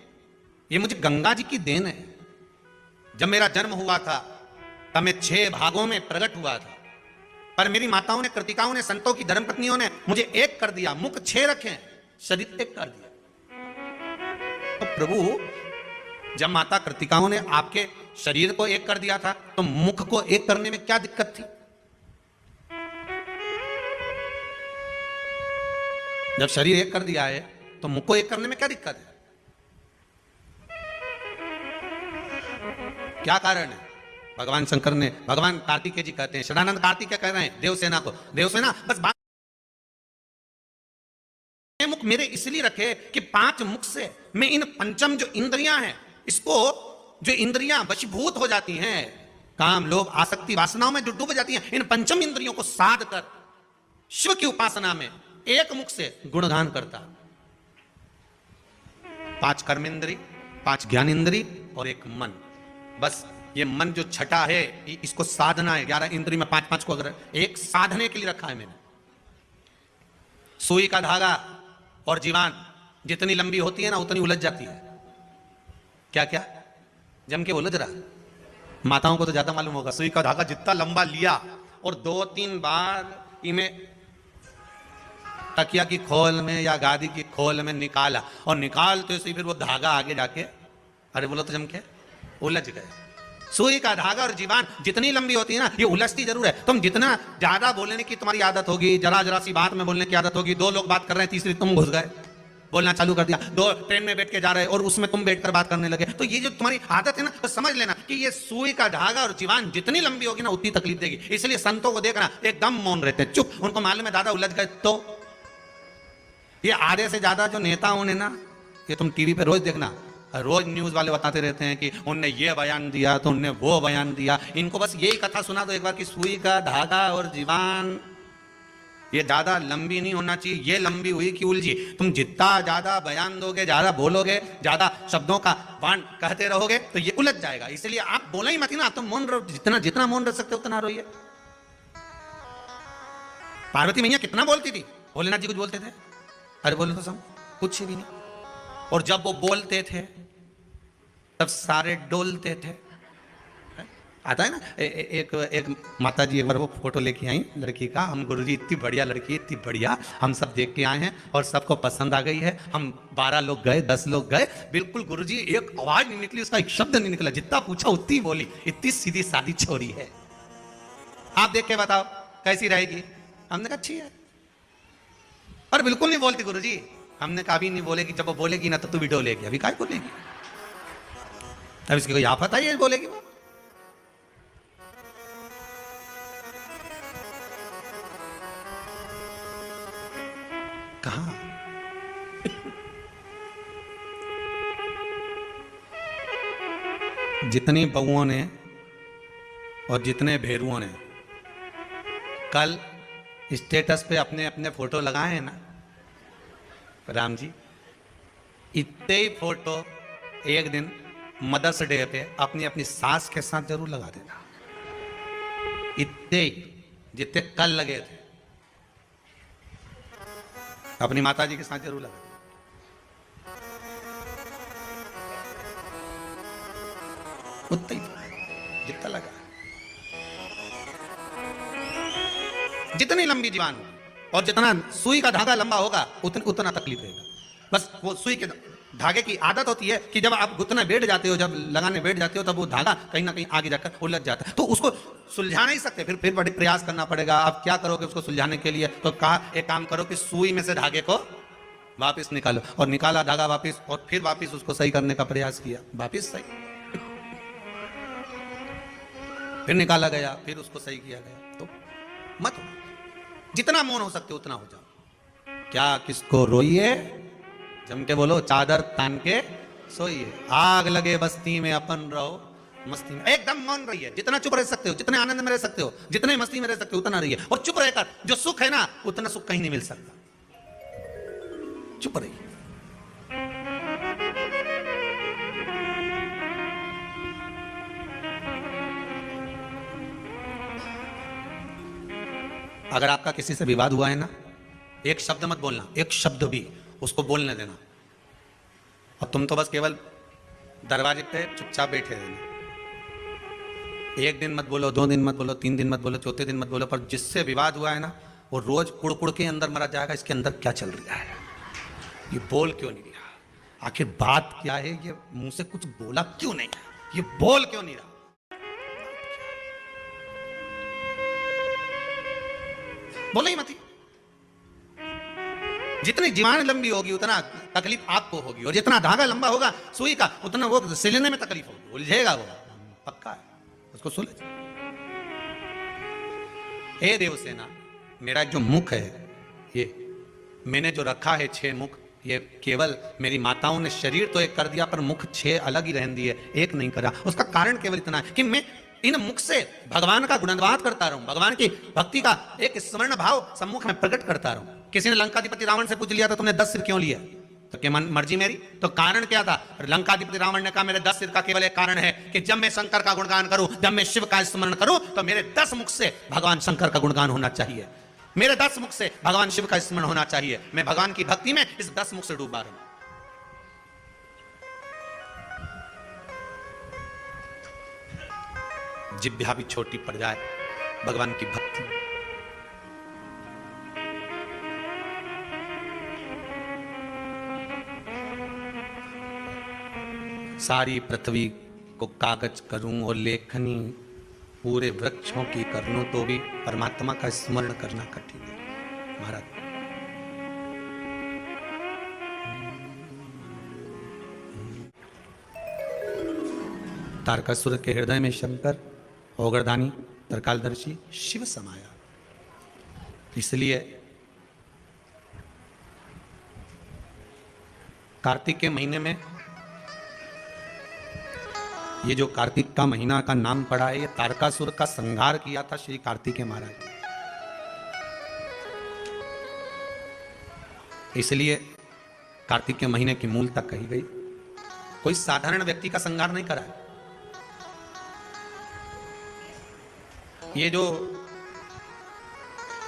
ये मुझे गंगा जी की देन है। जब मेरा जन्म हुआ था तब मैं 6 भागों में प्रकट हुआ था, पर मेरी माताओं ने, कृतिकाओं ने, संतों की धर्म पत्नियों ने मुझे एक कर दिया, मुख 6 रखे, शरीर एक कर दिया। तो प्रभु जब माता कृतिकाओं ने आपके शरीर को एक कर दिया था तो मुख को एक करने में क्या दिक्कत थी? जब शरीर एक कर दिया है तो मुख को एक करने में क्या दिक्कत है? क्या कारण है? भगवान शंकर ने, भगवान कार्तिकेय जी कहते हैं, षडानंद कार्तिकेय कह रहे हैं देवसेना को, देवसेना बस बात, मुख मेरे इसलिए रखे कि 5 मुख से मैं इन पंचम जो इंद्रियां हैं, इसको जो इंद्रियां वशीभूत हो जाती हैं, काम, लोभ, आसक्ति, वासनाओं में जो डूब जाती हैं, इन पंचम इंद्रियों को साध कर शिव की उपासना में एक मुख से गुणगान करता। 5 कर्मेंद्री, 5 ज्ञानेंद्री और 1 मन, बस ये मन जो छटा है इसको साधना है। 11 इंद्रिय में 5-5 को अगर एक साधने के लिए रखा है मैंने। सुई का धागा और जीवान जितनी लंबी होती है ना उतनी उलझ जाती है। क्या क्या जम के बोलो जरा, माताओं को तो ज्यादा मालूम होगा। सुई का धागा जितना लंबा लिया और 2-3 बार इमें तकिया की खोल में या गादी की खोल में निकाला और निकालते ही फिर वो धागा आगे जाके, अरे बोलो तो जम के उलझ गए। सुई का धागा और जीवान जितनी लंबी होती है ना ये उलझती जरूर है। तुम जितना ज्यादा बोलने की तुम्हारी आदत होगी, जरा जरा सी बात में बोलने की आदत होगी, 2 लोग बात कर रहे हैं तीसरी तुम घुस गए, बोलना चालू कर दिया, 2 ट्रेन में बैठ के जा रहे और उसमें तुम बैठकर बात करने लगे, तो ये जो तुम्हारी आदत है ना तो समझ लेना कि ये सुई का धागा और जीवान जितनी लंबी होगी ना उतनी तकलीफ देगी। इसलिए संतों को देखना एकदम मौन रहते हैं, चुप। उनको मालूम है दादा उलझ गए। तो ये आधे से ज्यादा जो नेताओं ने ना, ये तुम टीवी पे रोज देखना, रोज न्यूज वाले बताते रहते हैं कि उनने ये बयान दिया तो उनने वो बयान दिया। इनको बस यही कथा सुना दो एक बार कि सुई का धागा और जीवान ये ज्यादा लंबी नहीं होना चाहिए, ये लंबी हुई कि उलझी। तुम जितना ज्यादा बयान दोगे, ज्यादा बोलोगे, ज्यादा शब्दों का बाण कहते रहोगे तो ये उलझ जाएगा। इसलिए आप बोला ही मत ना, तुम मौन रहो, जितना जितना मौन रह सकते उतना रोइए। पार्वती मैया कितना बोलती थी, भोलेनाथ जी कुछ बोलते थे? अरे बोले तो सब कुछ भी नहीं। और जब वो बोलते थे तब सारे डोलते थे। आता है ना एक माता जी एक बार वो फोटो लेके आई लड़की का, हम गुरुजी इतनी बढ़िया लड़की, इतनी बढ़िया, हम सब देख के आए हैं और सबको पसंद आ गई है। हम 12 लोग गए, 10 लोग गए, बिल्कुल गुरुजी एक आवाज नहीं निकली, उसका एक शब्द नहीं निकला, जितना पूछा उतनी बोली। इतनी सीधी सादी छोरी है, आप देख के बताओ कैसी रहेगी? हमने कहा अच्छी है, पर बिल्कुल नहीं बोलती गुरुजी। हमने कहा भी नहीं बोलेगी, जब वो बोलेगी ना तो तू भी डोलेगी, अभी काय बोलेगी? अब इसकी कोई आफत आई है बोलेगी वो? कहां? जितनी बहुओं ने और जितने भेरुओं ने कल स्टेटस पे अपने अपने फोटो लगाए हैं ना राम जी, इतने ही फोटो एक दिन मदर्स डे पे अपनी अपनी सास के साथ जरूर लगा देना। इतने ही जितने कल लगे थे अपनी माता जी के साथ जरूर लगा। उतना ही जितना लगा। जितनी लंबी जीवान और जितना सुई का धागा लंबा होगा उतना तकलीफ रहेगा। बस वो सुई के धागे की आदत होती है कि जब आप गुथने बैठ जाते हो, जब लगाने बैठ जाते हो, तब वो धागा कहीं ना कहीं आगे जाकर उलझ जाता है। तो उसको सुलझा नहीं सकते, फिर बड़े प्रयास करना पड़ेगा। आप क्या करोगे उसको सुलझाने के लिए? तो कहा एक काम करो कि सुई में से धागे को वापस निकालो, और निकाला धागा वापस, और फिर वापस उसको सही करने का प्रयास किया, वापस सही, फिर निकाला गया, फिर उसको सही किया गया। तो मत हो, जितना मौन हो सकते उतना हो जाओ। क्या किसको रोइए, जम के बोलो, चादर तान के सोइए। आग लगे बस्ती में अपन रहो मस्ती में, एकदम मौन रहिए। जितना चुप रह सकते हो, जितने आनंद में रह सकते हो, जितने मस्ती में रह सकते हो उतना रहिए। और चुप रहकर जो सुख है ना उतना सुख कहीं नहीं मिल सकता। चुप रहिए। अगर आपका किसी से विवाद हुआ है ना, एक शब्द मत बोलना, एक शब्द भी उसको बोलने देना। और तुम तो बस केवल दरवाजे पे चुपचाप बैठे रहना। एक दिन मत बोलो, 2 दिन मत बोलो, 3 दिन मत बोलो, चौथे दिन मत बोलो, पर जिससे विवाद हुआ है ना वो रोज कुड़ के अंदर मरा जाएगा। इसके अंदर क्या चल रहा है, ये बोल क्यों नहीं रहा, आखिर बात क्या है, ये मुंह से कुछ बोला क्यों नहीं, ये बोल क्यों नहीं रहा। बोलो ही मत। जितनी जीवान लंबी होगी उतना तकलीफ आपको होगी, और जितना धागा लंबा होगा सुई का उतना वो सिलने में तकलीफ होगी, उलझेगा वो, पक्का है, उसको सुलझ। हे देवसेना, मेरा जो मुख है, ये मैंने जो रखा है 6 मुख, ये केवल मेरी माताओं ने शरीर तो एक कर दिया पर मुख 6 अलग ही रहन दिए, एक नहीं करा। उसका कारण केवल इतना है कि मैं इन मुख से भगवान का गुणगान करता रहूं, भगवान की भक्ति का एक स्मरण भाव सम्मुख में प्रकट करता रहूं। किसी ने लंकाधिपति रावण से पूछ लिया था तुमने 10 सिर क्यों लिया? तो क्या मर्जी मेरी? तो कारण क्या था? लंकाधिपति रावण ने कहा मेरे 10 सिर का केवल एक कारण है कि जब मैं शंकर का गुणगान करूं, जब मैं शिव का स्मरण करूं, तो मेरे 10 मुख से भगवान शंकर का गुणगान होना चाहिए, मेरे 10 मुख से भगवान शिव का स्मरण होना चाहिए। मैं भगवान की भक्ति में इस 10 मुख से डूबा रहूं। जिभ्या भी छोटी पड़ जाए भगवान की भक्ति में। सारी पृथ्वी को कागज करूं और लेखनी पूरे वृक्षों की कर लूं तो भी परमात्मा का स्मरण करना कठिन है महाराज। तारकासुर के हृदय में शंकर ओगरदानी तरकालदर्शी शिव समाया। इसलिए कार्तिक के महीने में, ये जो कार्तिक का महीना का नाम पड़ा है, ये तारकासुर का संहार किया था श्री कार्तिकेय महाराज। इसलिए कार्तिक के महीने की मूलता कही गई। कोई साधारण व्यक्ति का संहार नहीं करा है। ये जो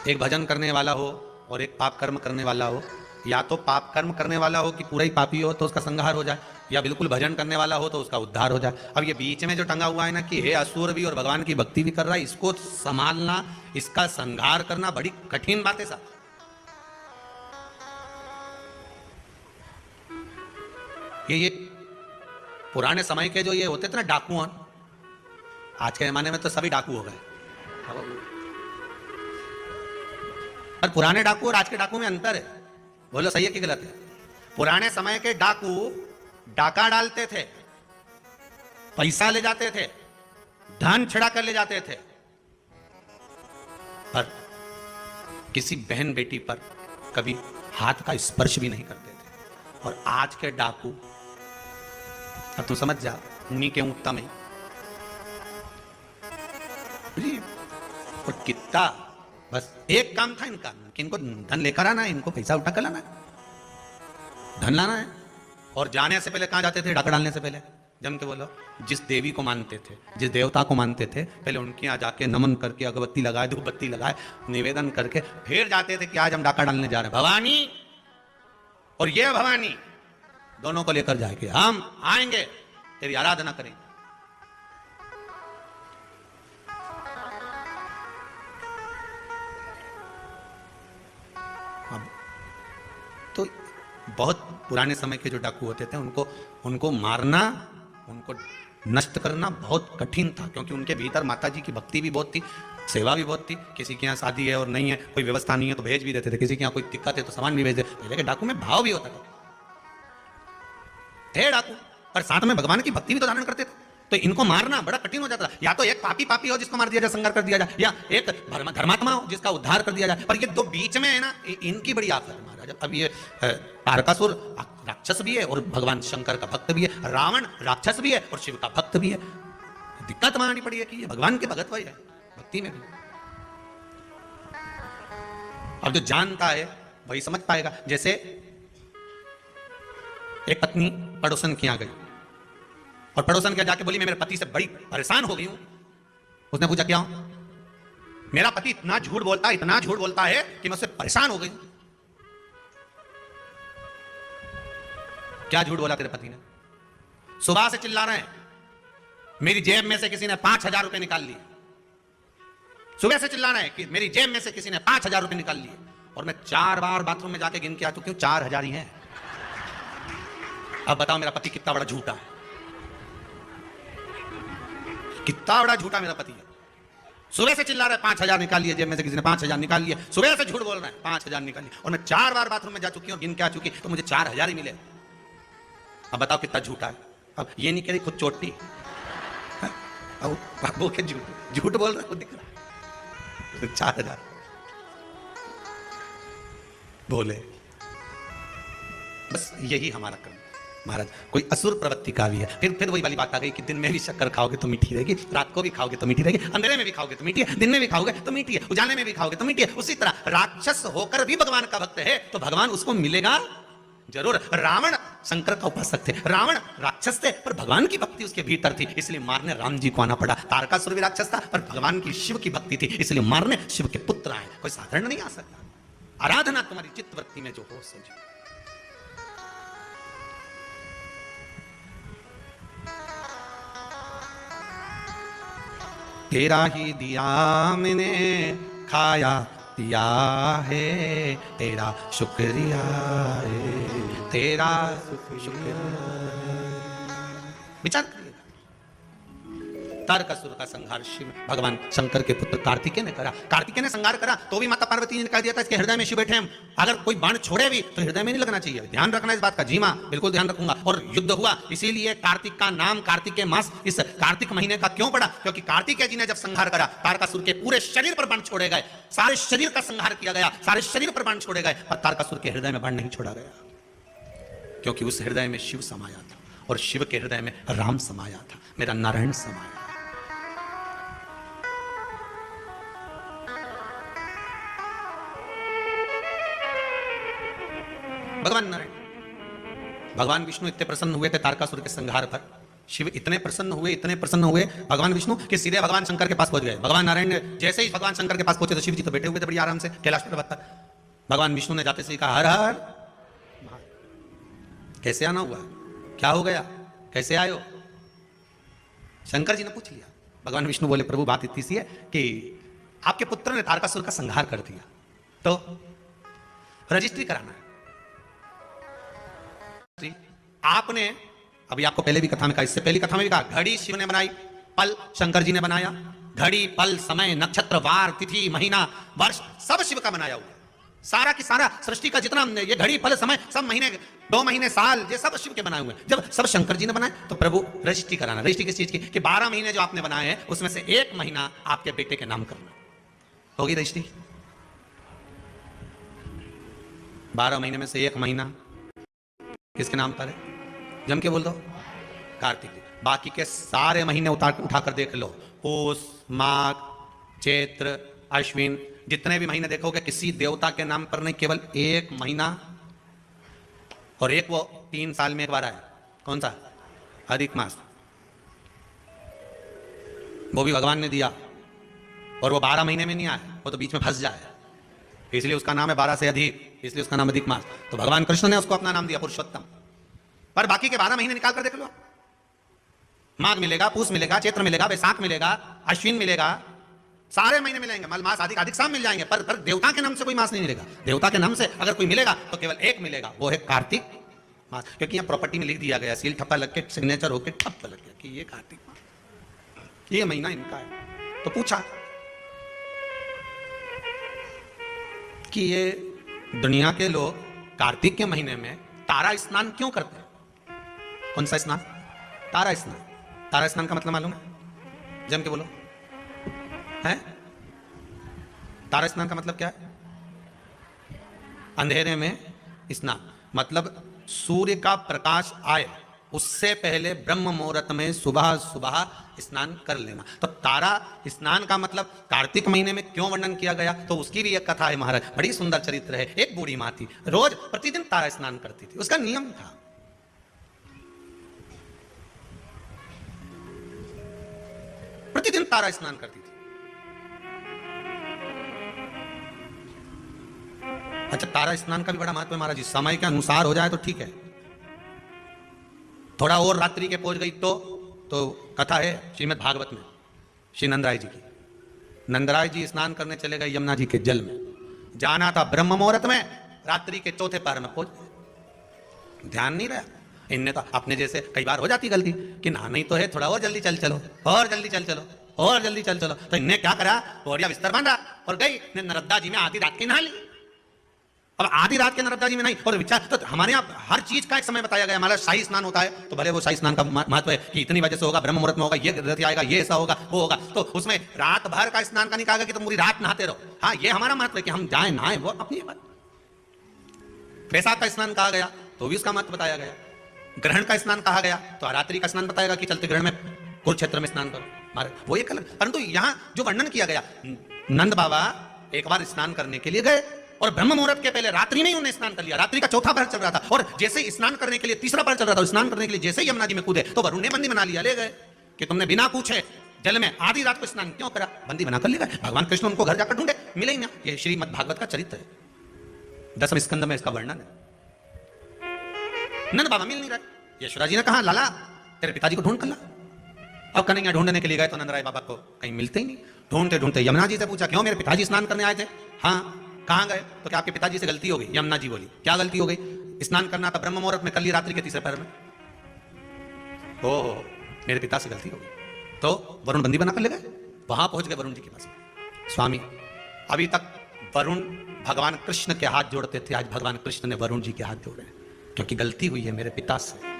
एक भजन करने वाला हो और एक पाप कर्म करने वाला हो, या तो पाप कर्म करने वाला हो कि पूरा ही पापी हो तो उसका संहार हो जाए, या बिल्कुल भजन करने वाला हो तो उसका उद्धार हो जाए। अब ये बीच में जो टंगा हुआ है ना कि हे असुर भी और भगवान की भक्ति भी कर रहा है, इसको संभालना, इसका संहार करना बड़ी कठिन बात है साहब। ये पुराने समय के जो ये होते थे ना डाकू, आज के जमाने में तो सभी डाकू हो गए। पर पुराने डाकू और आज के डाकू में अंतर है। बोलो सही है कि गलत है? पुराने समय के डाकू डाका डालते थे, पैसा ले जाते थे, धन छिड़ा कर ले जाते थे, पर किसी बहन बेटी पर कभी हाथ का स्पर्श भी नहीं करते थे। और आज के डाकू, अब तू समझ जा, उन्हीं के उत्तम है। और कितना बस एक काम था इनका कि इनको धन लेकर आना है, इनको पैसा उठा कर लाना है, धन लाना है। और जाने से पहले कहां जाते थे? डाका डालने से पहले जम के बोलो, जिस देवी को मानते थे, जिस देवता को मानते थे, पहले उनके यहाँ जाके नमन करके अगरबत्ती लगाए, धूप बत्ती लगाए, निवेदन करके फिर जाते थे कि आज हम डाका डालने जा रहे हैं। भवानी और ये भवानी दोनों को लेकर जाएंगे, हम आएंगे, तेरी आराधना करेंगे। तो बहुत पुराने समय के जो डाकू होते थे, उनको मारना, उनको नष्ट करना बहुत कठिन था, क्योंकि उनके भीतर माता जी की भक्ति भी बहुत थी, सेवा भी बहुत थी। किसी के यहाँ शादी है और नहीं है, कोई व्यवस्था नहीं है तो भेज भी देते थे, किसी के यहाँ कोई दिक्कत है तो सामान भी भेज देते। पहले के डाकू में भाव भी होता था, थे डाकू, पर साथ में भगवान की भक्ति भी तो धारण करते थे। तो इनको मारना बड़ा कठिन हो जाता था। या तो एक पापी हो जिसको मार दिया जाए, संहार कर दिया जाए, या एक धर्मात्मा हो जिसका उद्धार कर दिया जाए। पर ये दो बीच में है ना, इनकी बड़ी आफत है महाराज। अब ये तारकासुर राक्षस भी है और भगवान शंकर का भक्त भी है, रावण राक्षस भी है और शिव का भक्त भी है। दिक्कत माननी पड़ी है कि ये भगवान के भगत वही है, भक्ति में भी। अब जो जानता है वही समझ पाएगा। जैसे एक पत्नी पड़ोसन के यहाँ गई और पड़ोसन के जाके बोली मैं मेरे पति से बड़ी परेशान हो गई हूं। उसने पूछा क्या? मेरा पति इतना झूठ बोलता है कि मैं उससे परेशान हो गई हूं। क्या झूठ बोला तेरे पति ने? सुबह से चिल्ला रहे हैं, मेरी जेब में से किसी ने 5,000 रुपए निकाल लिए। सुबह से चिल्ला रहे हैं कि मेरी जेब में से किसी ने 5,000 रुपए निकाल लिए, और मैं 4 बार बाथरूम में जाके गिन के आ चुकी हूं, 4,000 ही है। अब बताओ मेरा पति कितना बड़ा झूठा है, कितना बड़ा झूठा मेरा पति है। सुबह से चिल्ला रहा है 5,000 निकाल लिए, जेब में से किसी ने 5,000 निकाल लिए। सुबह से झूठ बोल रहा है 5,000 निकाल लिए, और मैं 4 बार बाथरूम में जा चुकी हूं, गिन के आ चुकी, तो मुझे 4,000 ही मिले। अब बताओ कितना झूठा है। अब ये नहीं कह रही खुद चोटी, अब वो क्या झूठ बोल रहा है, खुद दिख रहा है। 4,000 बोले, बस यही हमारा कर्म महाराज। कोई असुर प्रवृत्ति का भी है। फिर वही वाली बात आ गई कि दिन में भी शक्कर खाओगे तो मीठी रहेगी, रात को भी खाओगे तो मीठी रहेगी, अंधेरे में भी खाओगे तो मीठी है, दिन में भी खाओगे तो मीठी है, उजाले में भी खाओगे तो मीठी है। उसी तरह राक्षस होकर भी भगवान का भक्त है तो भगवान उसको मिलेगा जरूर रावण शंकर का उपासक थे, रावण राक्षस थे, पर भगवान की भक्ति उसके भीतर थी, इसलिए मारने राम जी को आना पड़ा। तारकासुर भी राक्षस था, पर भगवान की शिव की भक्ति थी, इसलिए मारने शिव के पुत्र आए। कोई साधारण नहीं आ सकता। आराधना तुम्हारी चित्त वृत्ति में जो हो समझो। तेरा ही दिया मैंने खाया दिया है, तेरा शुक्रिया है, तेरा शुक्रिया। विचार करिएगा। तारकासुर का संहार शिव भगवान शंकर के पुत्र कार्तिकेय ने करा। कार्तिकेय ने संहार करा तो भी माता पार्वती ने कह दिया था इसके हृदय में शिव बैठे हैं, अगर कोई बाण छोड़े भी तो हृदय में नहीं लगना चाहिए। ध्यान रखना इस बात का। जी मां, बिल्कुल ध्यान रखूंगा। और युद्ध हुआ, इसीलिए कार्तिक का नाम कार्तिकेय मास इस कार्तिक महीने का क्यों पड़ा? क्योंकि कार्तिकेय जी ने जब संहार करा, तारकासुर के पूरे शरीर पर बाण छोड़े गए, सारे शरीर का संहार किया गया, सारे शरीर पर बाण छोड़े गए, और तारकासुर के हृदय में बाण नहीं छोड़ा गया, क्योंकि उस हृदय में शिव समाया था, और शिव के हृदय में राम समाया था, मेरा नारायण समाया। भगवान नारायण, भगवान विष्णु इतने प्रसन्न हुए थे तारकासुर के संहार पर, शिव इतने प्रसन्न हुए भगवान विष्णु कि सीधे भगवान शंकर के पास पहुंच गए। भगवान नारायण ने जैसे ही भगवान शंकर के पास पहुंचे तो शिव जी तो बैठे हुए थे बड़ी आराम से कैलाश पर्वत पर। भगवान विष्णु ने जाते से कहा, हर हर, कैसे आना हुआ, क्या हो गया, कैसे आयो? शंकर जी ने पूछ लिया। भगवान विष्णु बोले, प्रभु बात इतनी सी है कि आपके पुत्र ने तारकासुर का संहार कर दिया, तो रजिस्ट्री कराना है। आपने, अभी आपको पहले भी कथा में कहा, इससे पहली कथा में भी कहा, घड़ी शिव ने बनाई, पल शंकर जी ने बनाया। घड़ी, पल, समय, नक्षत्र, वार, तिथि, महीना, वर्ष सब शिव का बनाया हुआ। सारा की सारा सृष्टि का जितना ये घड़ी, पल, समय, सब महीने, 2 महीने, साल, ये सब शिव के बनाए हुए हैं। जब सब शंकर जी ने बनाए तो प्रभु रजिस्ट्री कराना। रजिस्ट्री किस चीज की? कि 12 महीने जो आपने बनाए हैं उसमें से 1 महीना आपके बेटे के नाम करना। होगी रजिस्ट्री? 12 महीने में से 1 महीना किसके नाम पर है? जम के बोल दो, कार्तिक। बाकी के सारे महीने उठाकर देख लो, पूष, माघ, चैत्र, अश्विन, जितने भी महीने देखोगे किसी देवता के नाम पर नहीं, केवल 1 महीना, और एक वो 3 साल में एक बार आए, कौन सा? अधिक मास, वो भी भगवान ने दिया, और वो 12 महीने में नहीं आए, वो तो बीच में फंस जाए, इसलिए उसका नाम है 12 से अधिक, इसलिए उसका नाम अधिक मास। तो भगवान कृष्ण ने उसको अपना नाम दिया पुरुषोत्तम। पर बाकी के 12 महीने निकाल कर देख लो, माघ मिलेगा, पूष मिलेगा, चैत्र मिलेगा, वैशाख मिलेगा, अश्विन मिलेगा, सारे महीने मिलेंगे, मल मास, अधिक अधिक साम मिल जाएंगे, पर देवता के नाम से कोई मास नहीं मिलेगा। देवता के नाम से अगर कोई मिलेगा तो केवल 1 मिलेगा, वो है कार्तिक मास। क्योंकि यहाँ प्रॉपर्टी में लिख दिया गया, सील ठप्पा लग के, सिग्नेचर होके ठप्पा लग गया कि ये कार्तिक मास, ये महीना इनका है। तो पूछा कि ये दुनिया के लोग कार्तिक के महीने में तारा स्नान क्यों करते हैं? कौन सा स्नान? तारा स्नान। तारा स्नान का मतलब मालूम है? जम के बोलो, है? तारा स्नान का मतलब क्या है? अंधेरे में स्नान, मतलब सूर्य का प्रकाश आए उससे पहले ब्रह्म मुहूर्त में सुबह सुबह स्नान कर लेना। तो तारा स्नान का मतलब कार्तिक महीने में क्यों वर्णन किया गया? तो उसकी भी एक कथा है महाराज, बड़ी सुंदर चरित्र है। एक बूढ़ी माँ थी, रोज प्रतिदिन तारा स्नान करती थी, उसका नियम था। प्रतिदिन तारा स्नान करती थी। अच्छा, तारा स्नान का भी बड़ा महत्व है महाराज जी। समय के अनुसार हो जाए तो ठीक है, थोड़ा और रात्रि के पहुंच गई तो कथा है श्रीमद् भागवत में, श्री नंदराय जी की। नंदराय जी स्नान करने चले गए यमुना जी के जल में, जाना था ब्रह्म मुहूर्त में, रात्रि के 4थे पहर में पहुंच गए, ध्यान नहीं रहा। इनने तो अपने जैसे कई बार हो जाती गलती कि नहाना ही तो है, थोड़ा और जल्दी चल चलो, और जल्दी चल चलो, और जल्दी चल चलो। तो इनने क्या करा, बढ़िया बिस्तर बांधा और गई नर्मदा जी में आधी रात की नहा ली। अब आधी रात के नर्मदा जी में नहीं, और विचार तो हमारे यहाँ हर चीज का एक समय बताया गया। हमारा शाही स्नान होता है तो भले वो शाही स्नान का महत्व है कि इतनी वजह से होगा, ब्रह्म मुहूर्त में होगा, ये रति आएगा, ये ऐसा होगा, वो होगा, तो उसमें रात भर का स्नान का नहीं कहा कि तुम पूरी रात नहाते रहो। हाँ, ये हमारा महत्व है कि हम जाए नहाए, वो अपनी बात। वैशाख का स्नान कहा गया तो भी उसका महत्व बताया गया। ग्रहण का स्नान कहा गया तो रात्रि का स्नान बताएगा कि चलते ग्रहण में कुरुक्षेत्र में स्नान करो, वो एक अलग। परंतु यहाँ जो वर्णन किया गया, नंद बाबा एक बार स्नान करने के लिए गए और ब्रह्म मुहूर्त के पहले रात्रि में ही उन्होंने स्नान कर लिया। रात्रि का चौथा पहर चल रहा था और जैसे ही स्नान करने के लिए तीसरा पहर चल रहा था, स्नान करने के लिए जैसे ही यमुना जी में कूदे तो वरुण ने बंदी बना लिया, ले गए कि तुमने बिना पूछे जल में आधी रात को स्नान क्यों करा, बंदी बनाकर ले गए। भगवान कृष्ण उनको घर जाकर ढूंढे, मिले ही ना। ये श्रीमद् भागवत का चरित्र है, 10वें स्कंद में इसका वर्णन है। नंद बाबा मिल नहीं रहे। यशोदा जी ने कहा लाला तेरे पिताजी को ढूंढ कर ला। अब कन्हैया ढूंढने के लिए गए तो नंदराय बाबा को कहीं मिलते ही नहीं। ढूंढते ढूंढते यमुना जी से पूछा क्यों मेरे पिताजी स्नान करने आए थे? हाँ। कहाँ गए? तो क्या आपके पिताजी से गलती हो गई? यमुना जी बोली क्या गलती हो गई? स्नान करना था ब्रह्म मुहूर्त में, कर लिया रात्रि के तीसरे पहर में। ओहो मेरे पिता से गलती हो गई। तो वरुण बंदी बनाकर ले गए। वहां पहुंच गए वरुण जी के पास। स्वामी अभी तक वरुण भगवान कृष्ण के हाथ जोड़ते थे, आज भगवान कृष्ण ने वरुण जी के हाथ जोड़े क्योंकि गलती हुई है मेरे पिता से।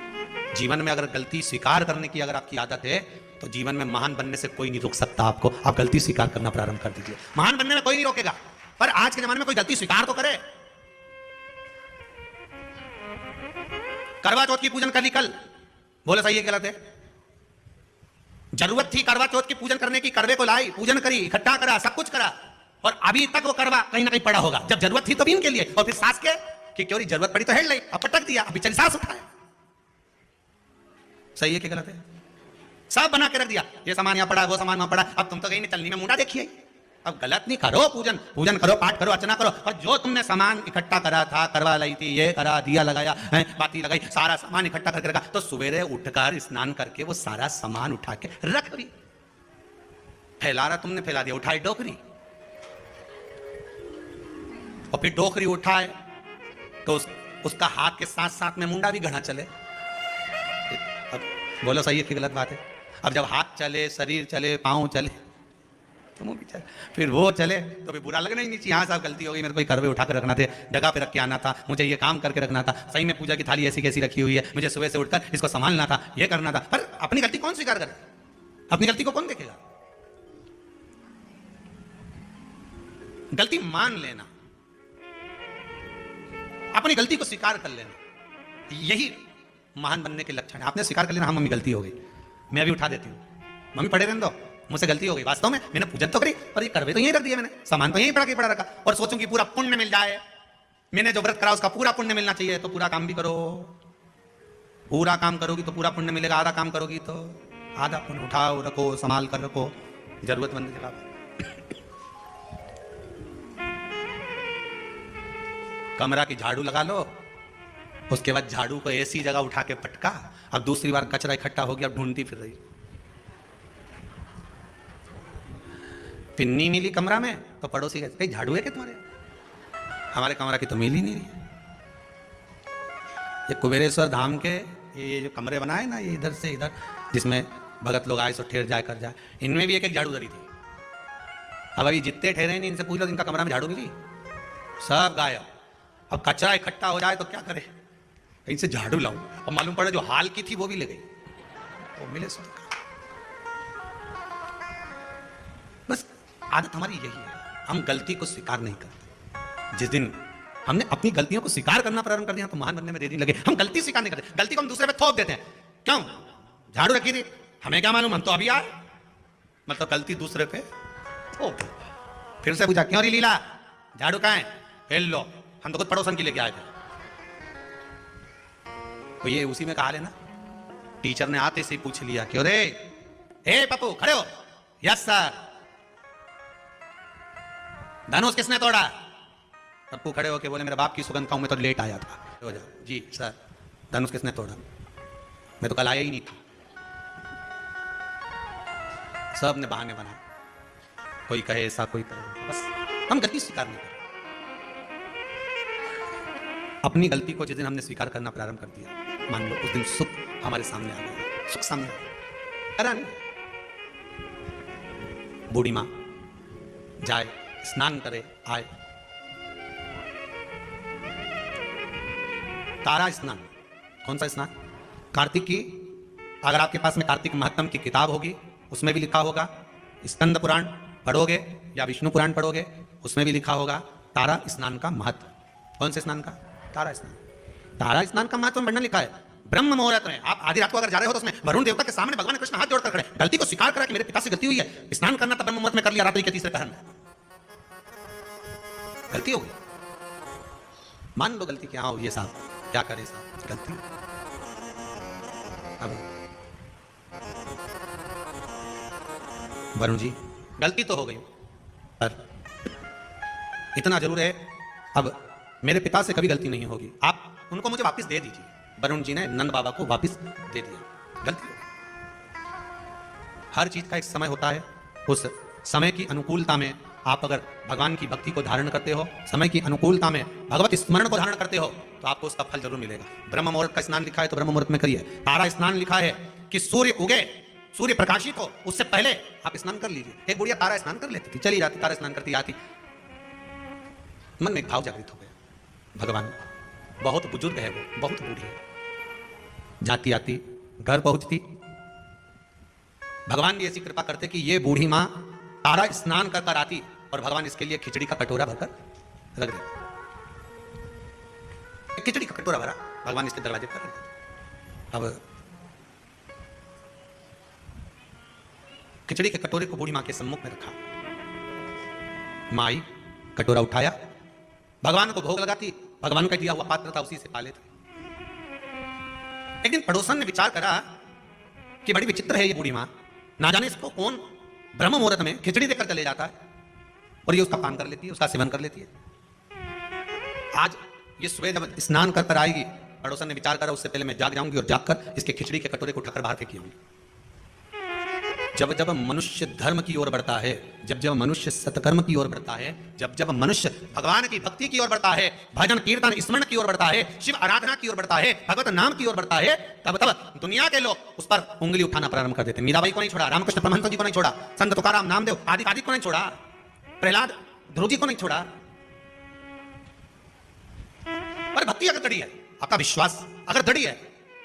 जीवन में अगर गलती स्वीकार करने की अगर आपकी आदत है तो जीवन में महान बनने से कोई नहीं रोक सकता आपको। आप गलती स्वीकार करना प्रारंभ कर दीजिए, महान बनने में कोई नहीं रोकेगा। पर आज के जमाने में कोई गलती स्वीकार तो करे। करवा चौथ की पूजन कर ली कल, बोले सही है गलत है? जरूरत थी करवा चौथ की पूजन करने की, करवे को लाई, पूजन करी, इकट्ठा करा, सब कुछ करा और अभी तक वो करवा कहीं ना कहीं पड़ा होगा। जब जरूरत थी तभी इनके लिए, और फिर सास के कि क्यों जरूरत पड़ी तो हेड लाई, अब पटक दिया, अभी चली सास उठाया। सही है कि गलत है? सब बना के रख दिया, ये सामान यहां पड़ा, वो सामान वहां पड़ा, अब तुम तो कहीं नहीं चलनी में मुंडा देखिए। अब गलत नहीं, करो पूजन, पूजन करो, पाठ करो, अर्चना करो। और जो तुमने सामान इकट्ठा करा था, करवा लाई थी, ये करा, दिया लगाया, बाती लगाई, सारा सामान इकट्ठा करके रखा, तो सवेरे उठकर स्नान करके वो सारा सामान उठा के रख दी। फैला रहा तुमने, फैला दिया, उठाई डोकरी, और फिर डोकरी उठाए तो उसका हाथ के साथ साथ में मुंडा भी घना चले। अब बोलो सही है कि गलत बात है? अब जब हाथ चले, शरीर चले, पांव चले, तो मुंह भी चले, फिर वो चले तो फिर बुरा लगना ही नहीं चाहिए। हाँ साहब गलती हो गई, मेरे को करवे उठा कर रखना थे, जगह पे रख के आना था, मुझे ये काम करके रखना था, सही में पूजा की थाली ऐसी कैसी रखी हुई है, मुझे सुबह से उठकर इसको संभालना था, ये करना था। पर अपनी गलती कौन स्वीकार करे? अपनी गलती को कौन देखेगा? गलती मान लेना, अपनी गलती को स्वीकार कर लेना, यही महान बनने के लक्षण है। आपने स्वीकार कर लेना, हाँ मम्मी गलती हो गई, मैं अभी उठा देती हूँ, मम्मी पड़े रहने दो, मुझसे गलती हो गई। वास्तव में मैंने पूजन तो करी पर ये करवे तो यहीं रख दिया, मैंने सामान तो यहीं पड़ा रखा, और सोचूं कि पूरा पुण्य मिल जाए, मैंने जो व्रत करा उसका पूरा पुण्य मिलना चाहिए। तो पूरा काम भी करो, पूरा काम करोगी तो पूरा पुण्य मिलेगा, आधा काम करोगी तो आधा पुण्य। उठाओ, रखो, संभाल कर रखो, जरूरतमंद जगह। कमरा की झाड़ू लगा लो, उसके बाद झाड़ू को ऐसी जगह उठा के पटका, अब दूसरी बार कचरा इकट्ठा हो गया, अब ढूंढती फिर रही। पिन्नी मिली कमरा में तो पड़ोसी कहते कहीं झाड़ू है क्या तुम्हारे? हमारे कमरा की तो मिल ही नहीं रही। ये कुबेरेश्वर धाम के ये जो कमरे बनाए ना, ये इधर से इधर, जिसमें भगत लोग आए सो ठहर जाए कर जाए, इनमें भी एक एक झाड़ू धरी थी। अब अभी जितने ठहरे नहीं, इनसे पूछ लो इनका कमरा में झाड़ू मिली, सब गायब। अब कचरा इकट्ठा हो जाए तो क्या करे, कहीं से झाड़ू लाऊं, और मालूम पड़ा जो हाल की थी वो भी ले गई, वो मिले सो। बस आदत हमारी यही है, हम गलती को स्वीकार नहीं करते। जिस दिन हमने अपनी गलतियों को स्वीकार करना प्रारंभ कर दिया तो महान बनने में देरी लगे। हम गलती स्वीकार नहीं करते, गलती को हम दूसरे पे थोप देते हैं। क्यों? झाड़ू रखी थी, हमें क्या मालूम, हम तो अभी आए, मतलब गलती दूसरे पे थोप। फिर से पूछा क्यों री लीला, झाड़ू कहाँ है? फेल लो, हम तो खुद पड़ोसन की लेके आए थे। तो ये उसी में कहा लेना, टीचर ने आते से पूछ लिया क्यों रे, ए पप्पू खड़े हो? Yes sir. धनुष किसने तोड़ा? पप्पू खड़े होके बोले मेरे बाप की सुगंध खाऊं, मैं तो लेट आया था। हो जाओ जी सर। धनुष किसने तोड़ा? मैं तो कल आया ही नहीं था। सब ने बहाने बनाए, कोई कहे ऐसा, कोई कहे, बस हम गलती स्वीकार नहीं करते। अपनी गलती को जिस दिन हमने स्वीकार करना प्रारंभ कर दिया, मान लो उस दिन सुख हमारे सामने आ गया, सुख सामने आ गया। करा नहीं, बूढ़ी मां जाए, स्नान करे, आए, तारा स्नान। कौन सा स्नान? कार्तिक की, अगर आपके पास में कार्तिक महत्तम की किताब होगी उसमें भी लिखा होगा, स्कंद पुराण पढ़ोगे या विष्णु पुराण पढ़ोगे उसमें भी लिखा होगा तारा स्नान का महत्व। कौन से स्नान का? तारा स्नान। तारा स्नान का महत्व वर्णन लिखा है ब्रह्म मुहूर्त में। आप आधी रात को अगर जा रहे हो तो उसमें वरुण देवता के सामने भगवान कृष्ण हाथ जोड़कर खड़े, गलती को स्वीकार करा कि मेरे पिता से गलती हुई है, स्नान करना था ब्रह्म मुहूर्त में कर लिया, रात्रि के तीसरे पहर में गलती हो गई। मान लो गलती, क्या हो ये साहब, क्या करे साहब, गलती। अब वरुण जी, गलती तो हो गई, पर इतना जरूर है, अब मेरे पिता से कभी गलती नहीं होगी, आप उनको मुझे वापस दे दीजिए। वरुण जी ने नंद बाबा को वापस दे दिया। गलती हो, हर चीज का एक समय होता है, उस समय की अनुकूलता में आप अगर भगवान की भक्ति को धारण करते हो, समय की अनुकूलता में भगवत स्मरण को धारण करते हो, तो आपको उसका फल जरूर मिलेगा। ब्रह्म मुहूर्त का स्नान लिखा है तो ब्रह्म मुहूर्त में करिए। तारा स्नान लिखा है कि सूर्य उगे, सूर्य प्रकाशित हो, उससे पहले आप स्नान कर लीजिए। एक बुढ़िया तारा स्नान कर लेती थी, चली जाती, तारा स्नान करती आती, मन में एक भाव जागृत हो गया, भगवान बहुत बुजुर्ग है, वो बहुत बूढ़ी है। जाती आती घर पहुंचती, भगवान भी ऐसी कृपा करते कि ये बूढ़ी मां तारा स्नान कर कर आती और भगवान इसके लिए खिचड़ी का कटोरा भरकर रख देते। खिचड़ी का कटोरा भरा, भगवान इसके दरवाजे पर रख देते। अब खिचड़ी के कटोरे को बूढ़ी मां के सम्मुख में रखा, माई कटोरा उठाया, भगवान को भोग लगाती, भगवान का दिया हुआ पात्र था उसी से पा लेते। एक दिन पड़ोसन ने विचार करा कि बड़ी विचित्र है ये बूढ़ी मां, ना जाने इसको कौन ब्रह्म मुहूर्त में खिचड़ी देकर चले जाता है और ये उसका पान कर लेती है, उसका सेवन कर लेती है। आज ये सुबह जब स्नान कर कर आएगी, पड़ोसन ने विचार करा उससे पहले मैं जाग जाऊंगी और जागकर इसके खिचड़ी के कटोरे को उठाकर बाहर फेंकी आऊंगी। जब जब मनुष्य धर्म की ओर बढ़ता है, जब जब मनुष्य सत्कर्म की ओर बढ़ता है, जब जब मनुष्य भगवान की भक्ति की ओर बढ़ता है, भजन कीर्तन स्मरण की ओर बढ़ता है, शिव आराधना की ओर बढ़ता है, भगवत नाम की ओर बढ़ता है, तब तब दुनिया के लोग उस पर उंगली उठाना प्रारंभ कर देते हैं। मीराबाई को नहीं छोड़ा, रामकृष्ण परमहंस जी को नहीं छोड़ा, संत तुकाराम, नामदेव आदि आदि को नहीं छोड़ा, प्रहलाद ध्रुव जी को नहीं छोड़ा। पर भक्ति अगर दृढ़ है, आपका विश्वास अगर दृढ़ है,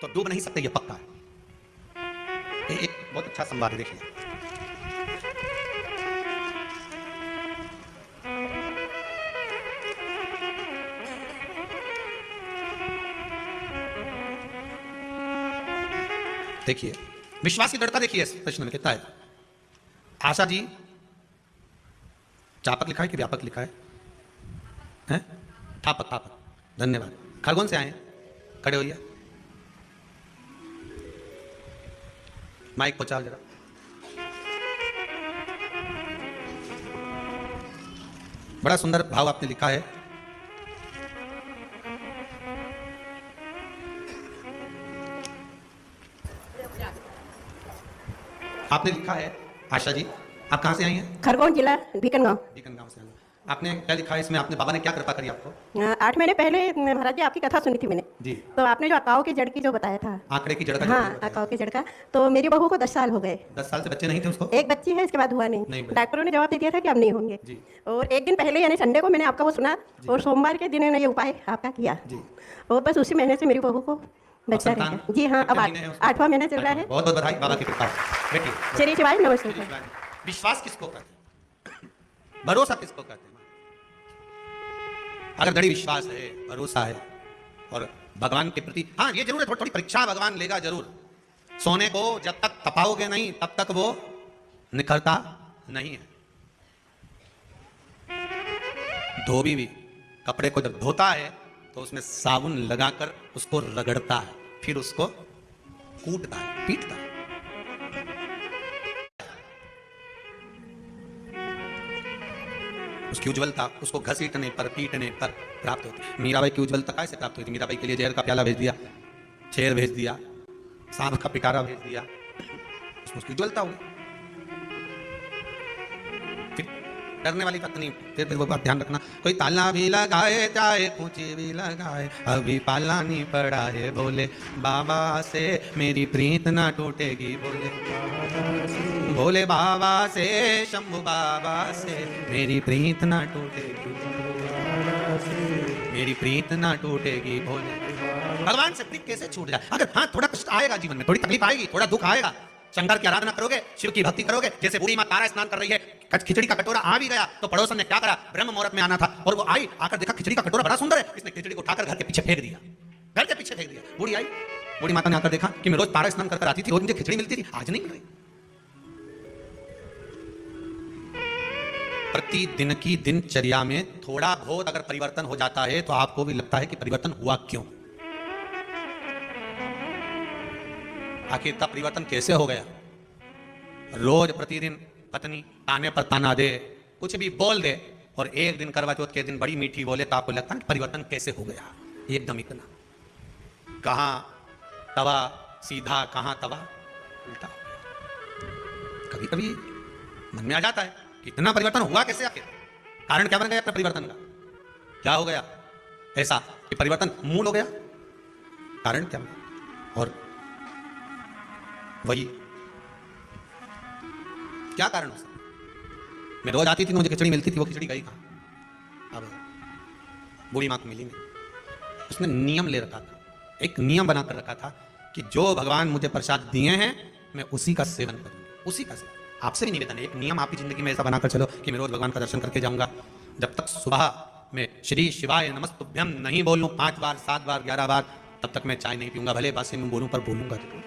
तो डूब नहीं सकते, ये पक्का है। एक बहुत अच्छा संवाद है, देखिए। देखिए विश्वास की दृढ़ता देखिए, इस प्रश्न में कहता है, आशा जी, चापक लिखा है कि व्यापक लिखा है? हैं? ठापक, ठापक, धन्यवाद। खरगोन से आए हैं, खड़े होइए, माइक पहुंचाओ जरा। बड़ा सुंदर भाव आपने लिखा है। आपने लिखा है, आशा जी, आप कहां से आई हैं? खरगोन जिला, बीकनगांव। बीकनगांव से आई हैं। आपने क्या लिखा है इसमें? आपने बाबा ने क्या कृपा करी आपको? 8 महीने पहले महाराज जी आपकी कथा सुनी थी मैंने जी। तो आपने जो अकाओ की जड़ की जो बताया था, आंकड़े की जड़ का, हाँ अकाओ की जड़ का, तो मेरी बहू को 10 साल हो गए। 10 साल से बच्चे नहीं थे उसको? एक बच्ची है, इसके बाद हुआ नहीं, नहीं। डॉक्टरों ने जवाब दे दिया था कि अब नहीं होंगे जी। और एक दिन पहले यानी संडे को मैंने आपका वो सुना और सोमवार के दिन मैंने ये उपाय आपका किया जी। और बस उसी महीने से मेरी बहू को बच्चा संतान? रहा। जी हाँ, अब 8वां महीना चल रहा है। बहुत बहुत बधाई, बाबा की कृपा। बेटी चलिए शिवाय नमस्ते। विश्वास किसको कहते हैं? भरोसा किसको कहते हैं? अगर दृढ़ विश्वास है, भरोसा है और भगवान के प्रति, हाँ ये जरूर है, थोड़ी थोड़ी परीक्षा भगवान लेगा जरूर। सोने को जब तक तपाओगे नहीं तब तक वो निखरता नहीं है। धोबी भी कपड़े को जब धोता है तो उसमें साबुन लगाकर उसको रगड़ता है, फिर उसको कूटता है, पीटता है। उसकी उज्ज्वलता उसको घसीटने पर, पीटने पर प्राप्त होती है। मीराबाई की उज्ज्वलता कैसे प्राप्त हुई थी? मीराबाई के लिए जहर का प्याला भेज दिया, शेर भेज दिया, सांप का पिटारा भेज दिया, उसमें उसकी उज्ज्वलता हुई। फिर डरने वाली बात नहीं, फिर वो बात ध्यान रखना, कोई ताला भी लगाए चाहे ऊंची भी लगाए, अभी पाला नहीं पड़ा है, बोले बाबा से मेरी प्रीत ना टूटेगी, बोले बाबा से, शंभू बाबा से मेरी प्रीत ना टूटेगी, मेरी प्रीत ना टूटेगी, बोले भगवान से प्रीत कैसे छूट जाए? अगर हाँ थोड़ा कष्ट आएगा जीवन में, थोड़ी तकलीफ आएगी, थोड़ा दुख आएगा, शंकर की आराधना करोगे, शिव की भक्ति करोगे, जैसे बूढ़ी मां तारा स्नान कर रही है, खिचड़ी का कटोरा आ भी गया तो पड़ोसन ने क्या करा, ब्रह्म मुहूर्त में आना था और वो आई, आकर देखा खिचड़ी का कटोरा बड़ा सुंदर है, इसने खिचड़ी को उठाकर घर के पीछे फेंक दिया, घर के पीछे फेंक दिया। बूढ़ी आई, बूढ़ी माता ने आकर देखा कि मैं रोज तारा स्नान कर आती थी, रोज मुझे खिचड़ी मिलती थी, आज नहीं मिल रही। प्रतिदिन की दिनचर्या में थोड़ा बहुत अगर परिवर्तन हो जाता है तो आपको भी लगता है कि परिवर्तन हुआ क्यों, आखिर इतना परिवर्तन कैसे हो गया। रोज प्रतिदिन पत्नी ताने पर ताना दे, कुछ भी बोल दे, और एक दिन करवा चौथ के दिन बड़ी मीठी बोले तो आपको लगता है कि परिवर्तन कैसे हो गया एकदम इतना। कहां तवा सीधा, कहां तवा उल्टा। कभी कभी मन में आ जाता है कि इतना परिवर्तन हुआ कैसे, आखिर कारण क्या बन गया अपने परिवर्तन का, क्या हो गया ऐसा कि परिवर्तन मूल हो गया, कारण क्या बना। और वही क्या कारण हो सकता। मैं रोज आती थी, मुझे खिचड़ी मिलती थी, वो खिचड़ी गई कहां। अब बूढ़ी मां को मिली नहीं। उसने नियम ले रखा था, एक नियम बनाकर रखा था कि जो भगवान मुझे प्रसाद दिए हैं मैं उसी का सेवन करूंगा, उसी का सेवन। आपसे भी निवेदन है, एक नियम आपकी जिंदगी में ऐसा बनाकर चलो कि मैं रोज भगवान का दर्शन करके जाऊंगा। जब तक सुबह में श्री शिवाय नमस्तुभ्यम नहीं बोलूं 5 बार 7 बार 11 बार, तब तक मैं चाय नहीं पीऊंगा। भले बासे में बोलूं पर बोलूंगा जरूर,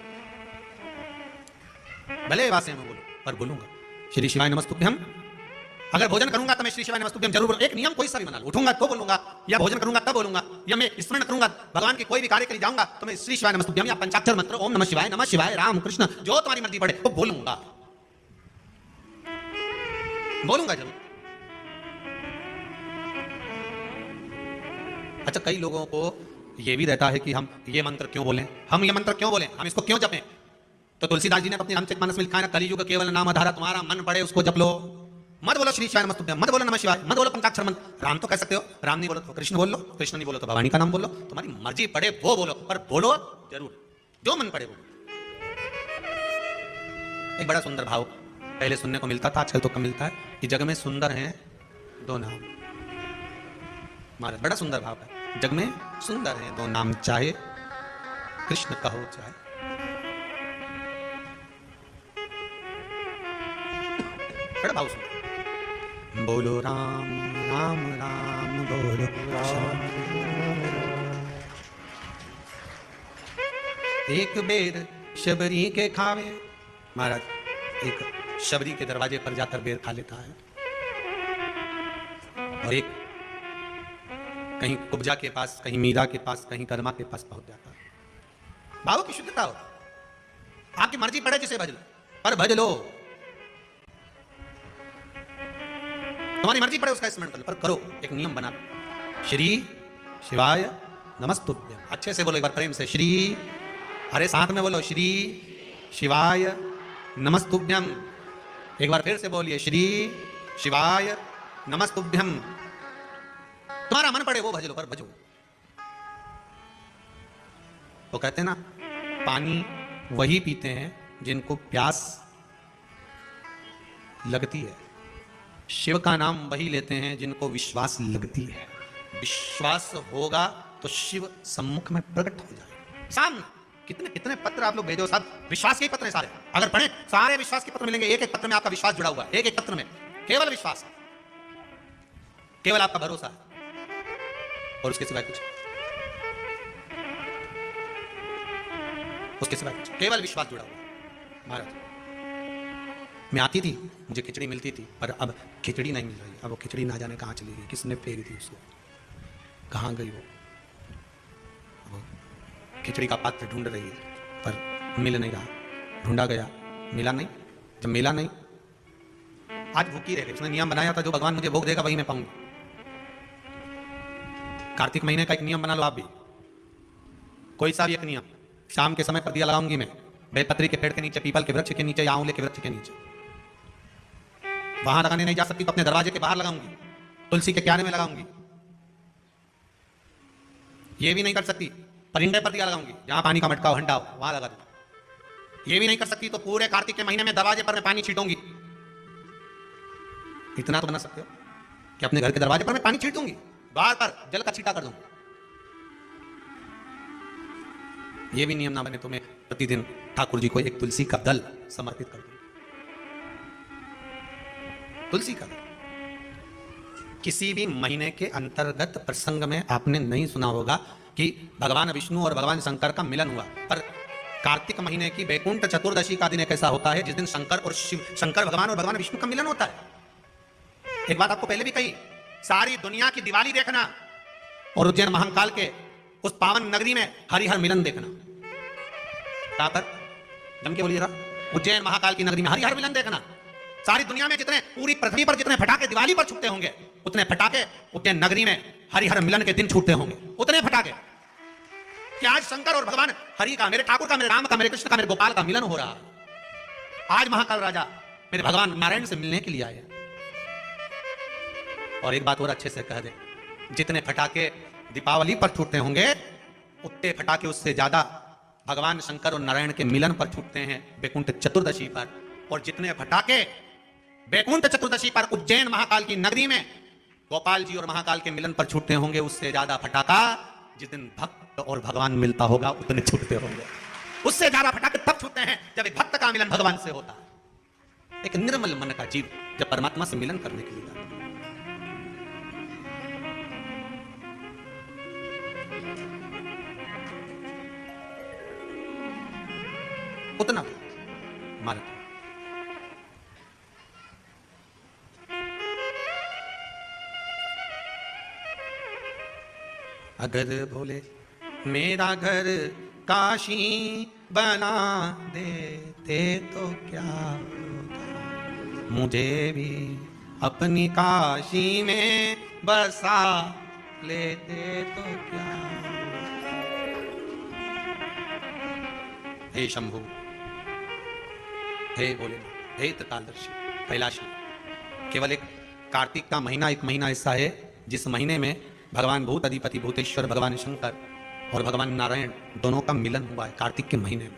भले बासे में बोलूं पर बोलूंगा श्री शिवाय नमस्तुभ्यम। अगर भोजन करूंगा तो मैं श्री शिवाय नमस्तुभ्यम जरूर बोलूंगा। एक नियम कोई सा भी बना लूं, उठूंगा तो बोलूंगा, या भोजन करूंगा तब बोलूंगा, या मैं स्मरण करूंगा भगवान के कोई भी कार्य के लिए जाऊंगा तो मैं श्री शिवाय नमस्तुभ्यम या पंचाक्षर मंत्र ओम नमः शिवाय राम कृष्ण जो तुम्हारी मर्जी पड़े वो बोलूंगा, बोलूंगा जरूर। अच्छा, कई लोगों को यह भी रहता है कि हम ये मंत्र क्यों बोलें, हम ये मंत्र क्यों बोलें, हम इसको क्यों जपें। तो तुलसीदास जी ने अपनी रामचरितमानस में लिखा है ना, कलियुग केवल नाम आधारा, तुम्हारा मन पड़े उसको जप लो। मत बोलो श्री शिवाय नमस्तुभ्यम, मत बोलो नमः शिवाय, मत बोलो पंचाक्षर मंत्र। राम तो कह सकते हो, राम नहीं बोलो तो कृष्ण बोल लो, कृष्ण नहीं बोलो तो भवानी का नाम बोलो, तुम्हारी मर्जी पड़े वो बोलो, पर बोलो जरूर, जो मन पड़े वो। एक बड़ा सुंदर भाव पहले सुनने को मिलता था, आजकल तो कम मिलता है, कि जग में सुंदर हैं 2 नाम। महाराज बड़ा सुंदर भाव है, जग में सुंदर हैं 2 नाम, चाहे कृष्ण कहो चाहे। बड़ा भाव सुंदर। बोलो राम राम राम बोलो राम। एक बेर शबरी के खावे, महाराज एक शबरी के दरवाजे पर जाकर बेर खा लेता है, और एक कहीं कुब्जा के पास, कहीं मीरा के पास, कहीं कर्मा के पास पहुंच जाता है। भावों की शुद्धता हो, आपकी मर्जी पड़े जिसे भज लो, पर भज लो, तुम्हारी मर्जी पड़े उसका स्मरण कर लो, पर करो। एक नियम बना लो, श्री शिवाय नमस्तुभ्यम। अच्छे से बोलो एक बार प्रेम से, श्री, अरे साथ में बोलो, श्री शिवाय नमस्तुभ्यम। एक बार फिर से बोलिए, श्री शिवाय नमस्तुभ्यम। तुम्हारा मन पड़े वो भज लो, पर भजो। वो कहते हैं ना, पानी वही पीते हैं जिनको प्यास लगती है, शिव का नाम वही लेते हैं जिनको विश्वास लगती है। विश्वास होगा तो शिव सम्मुख में प्रकट हो जाए सामने। कितने कितने पत्र आप लोग भेजो, सब विश्वास के ही पत्र हैं सारे, अगर पढ़े सारे विश्वास के पत्र मिलेंगे। एक एक पत्र में आपका विश्वास जुड़ा हुआ है, एक एक पत्र में केवल विश्वास, केवल आपका भरोसा है, और उसके सिवाय कुछ, उसके सिवाय कुछ, केवल विश्वास जुड़ा हुआ है। महाराज मैं आती थी, मुझे खिचड़ी मिलती थी, पर अब खिचड़ी नहीं मिल रही। अब वो खिचड़ी ना जाने कहाँ चली गई, किसने फेंक दी उसको, कहाँ गई वो खिचड़ी का पात्र ढूंढ रही है, पर मिल नहीं रहा। ढूंढा गया, मिला नहीं। जब मिला नहीं, आज भूखी रह गई। उसने नियम बनाया था, जो भगवान मुझे भोग देगा वही मैं पाऊंगी। कार्तिक महीने का एक नियम बना लो आप भी, कोई सा भी एक नियम। शाम के समय पर दिया लगाऊंगी मैं, बेलपत्री के पेड़ के नीचे, पीपल के वृक्ष के नीचे, या आंवले के वृक्ष के नीचे। वहां लगाने नहीं जा सकती तो अपने दरवाजे के बाहर लगाऊंगी, तुलसी के क्यारे में लगाऊंगी। ये भी नहीं कर सकती, परिंदे पर दिया लगाऊंगी, जहां पानी का मटका हो, हंडा हो, वहां लगा दूंगी। ये भी नहीं कर सकती तो पूरे कार्तिक के महीने में दरवाजे पर मैं पानी छीटूंगी। इतना तो बना सकते हो कि अपने घर के दरवाजे पर मैं पानी छीट दूंगी, बाहर पर जल का छीटा कर दूंगी। ये भी नियम ना बने तो मैं प्रतिदिन ठाकुर जी को एक तुलसी का दल समर्पित कर दूं। तुलसी का दल। किसी भी महीने के अंतर्गत प्रसंग में आपने नहीं सुना होगा कि भगवान विष्णु और भगवान शंकर का मिलन हुआ, पर कार्तिक महीने की वैकुंठ चतुर्दशी का दिन एक ऐसा होता है जिस दिन शंकर और शिव, शंकर भगवान और भगवान विष्णु का मिलन होता है। एक बात आपको पहले भी कही, सारी दुनिया की दिवाली देखना और उज्जैन महाकाल के उस पावन नगरी में हरिहर मिलन देखना। कहां पर? जम के बोलिएगा। उज्जैन महाकाल की नगरी में हरिहर मिलन देखना। सारी दुनिया में जितने, पूरी पृथ्वी पर जितने फटाके दिवाली पर छूटते होंगे, उतने फटाके उज्जैन नगरी में हरिहर मिलन के दिन छूटते होंगे। उतने फटाके कि आज शंकर और भगवान हरि का, मेरे ठाकुर का, मेरे राम का, मेरे कृष्ण का, मेरे गोपाल का मिलन हो रहा है। आज महाकाल राजा मेरे भगवान नारायण से मिलने के लिए आए। और एक बात और अच्छे से कह दे, जितने फटाके दीपावली पर छूटते होंगे, उतने फटाके उससे ज्यादा भगवान शंकर और नारायण के मिलन पर छूटते हैं बैकुंठ चतुर्दशी पर। और जितने फटाके बैकुंठ चतुर्दशी पर उज्जैन महाकाल की नगरी में गोपाल जी और महाकाल के मिलन पर छूटते होंगे, उससे ज्यादा फटाका जिस दिन भक्त और भगवान मिलता होगा उतने छूटते होंगे। उससे ज्यादा फटाके तब छूटते हैं जब एक भक्त का मिलन भगवान से होता है। एक निर्मल मन का जीव जब परमात्मा से मिलन करने के लिए जाता है। उतना मानता। अगर बोले मेरा घर काशी बना देते तो क्या होता, मुझे भी अपनी काशी में बसा लेते तो क्या होता। हे शंभु, हे भोले, हे त्रिकालदर्शी, कैलाशी, केवल एक कार्तिक का महीना, एक महीना ऐसा है जिस महीने में भगवान भूत अधिपति भूतेश्वर भगवान शंकर और भगवान नारायण दोनों का मिलन हुआ है। कार्तिक के महीने में,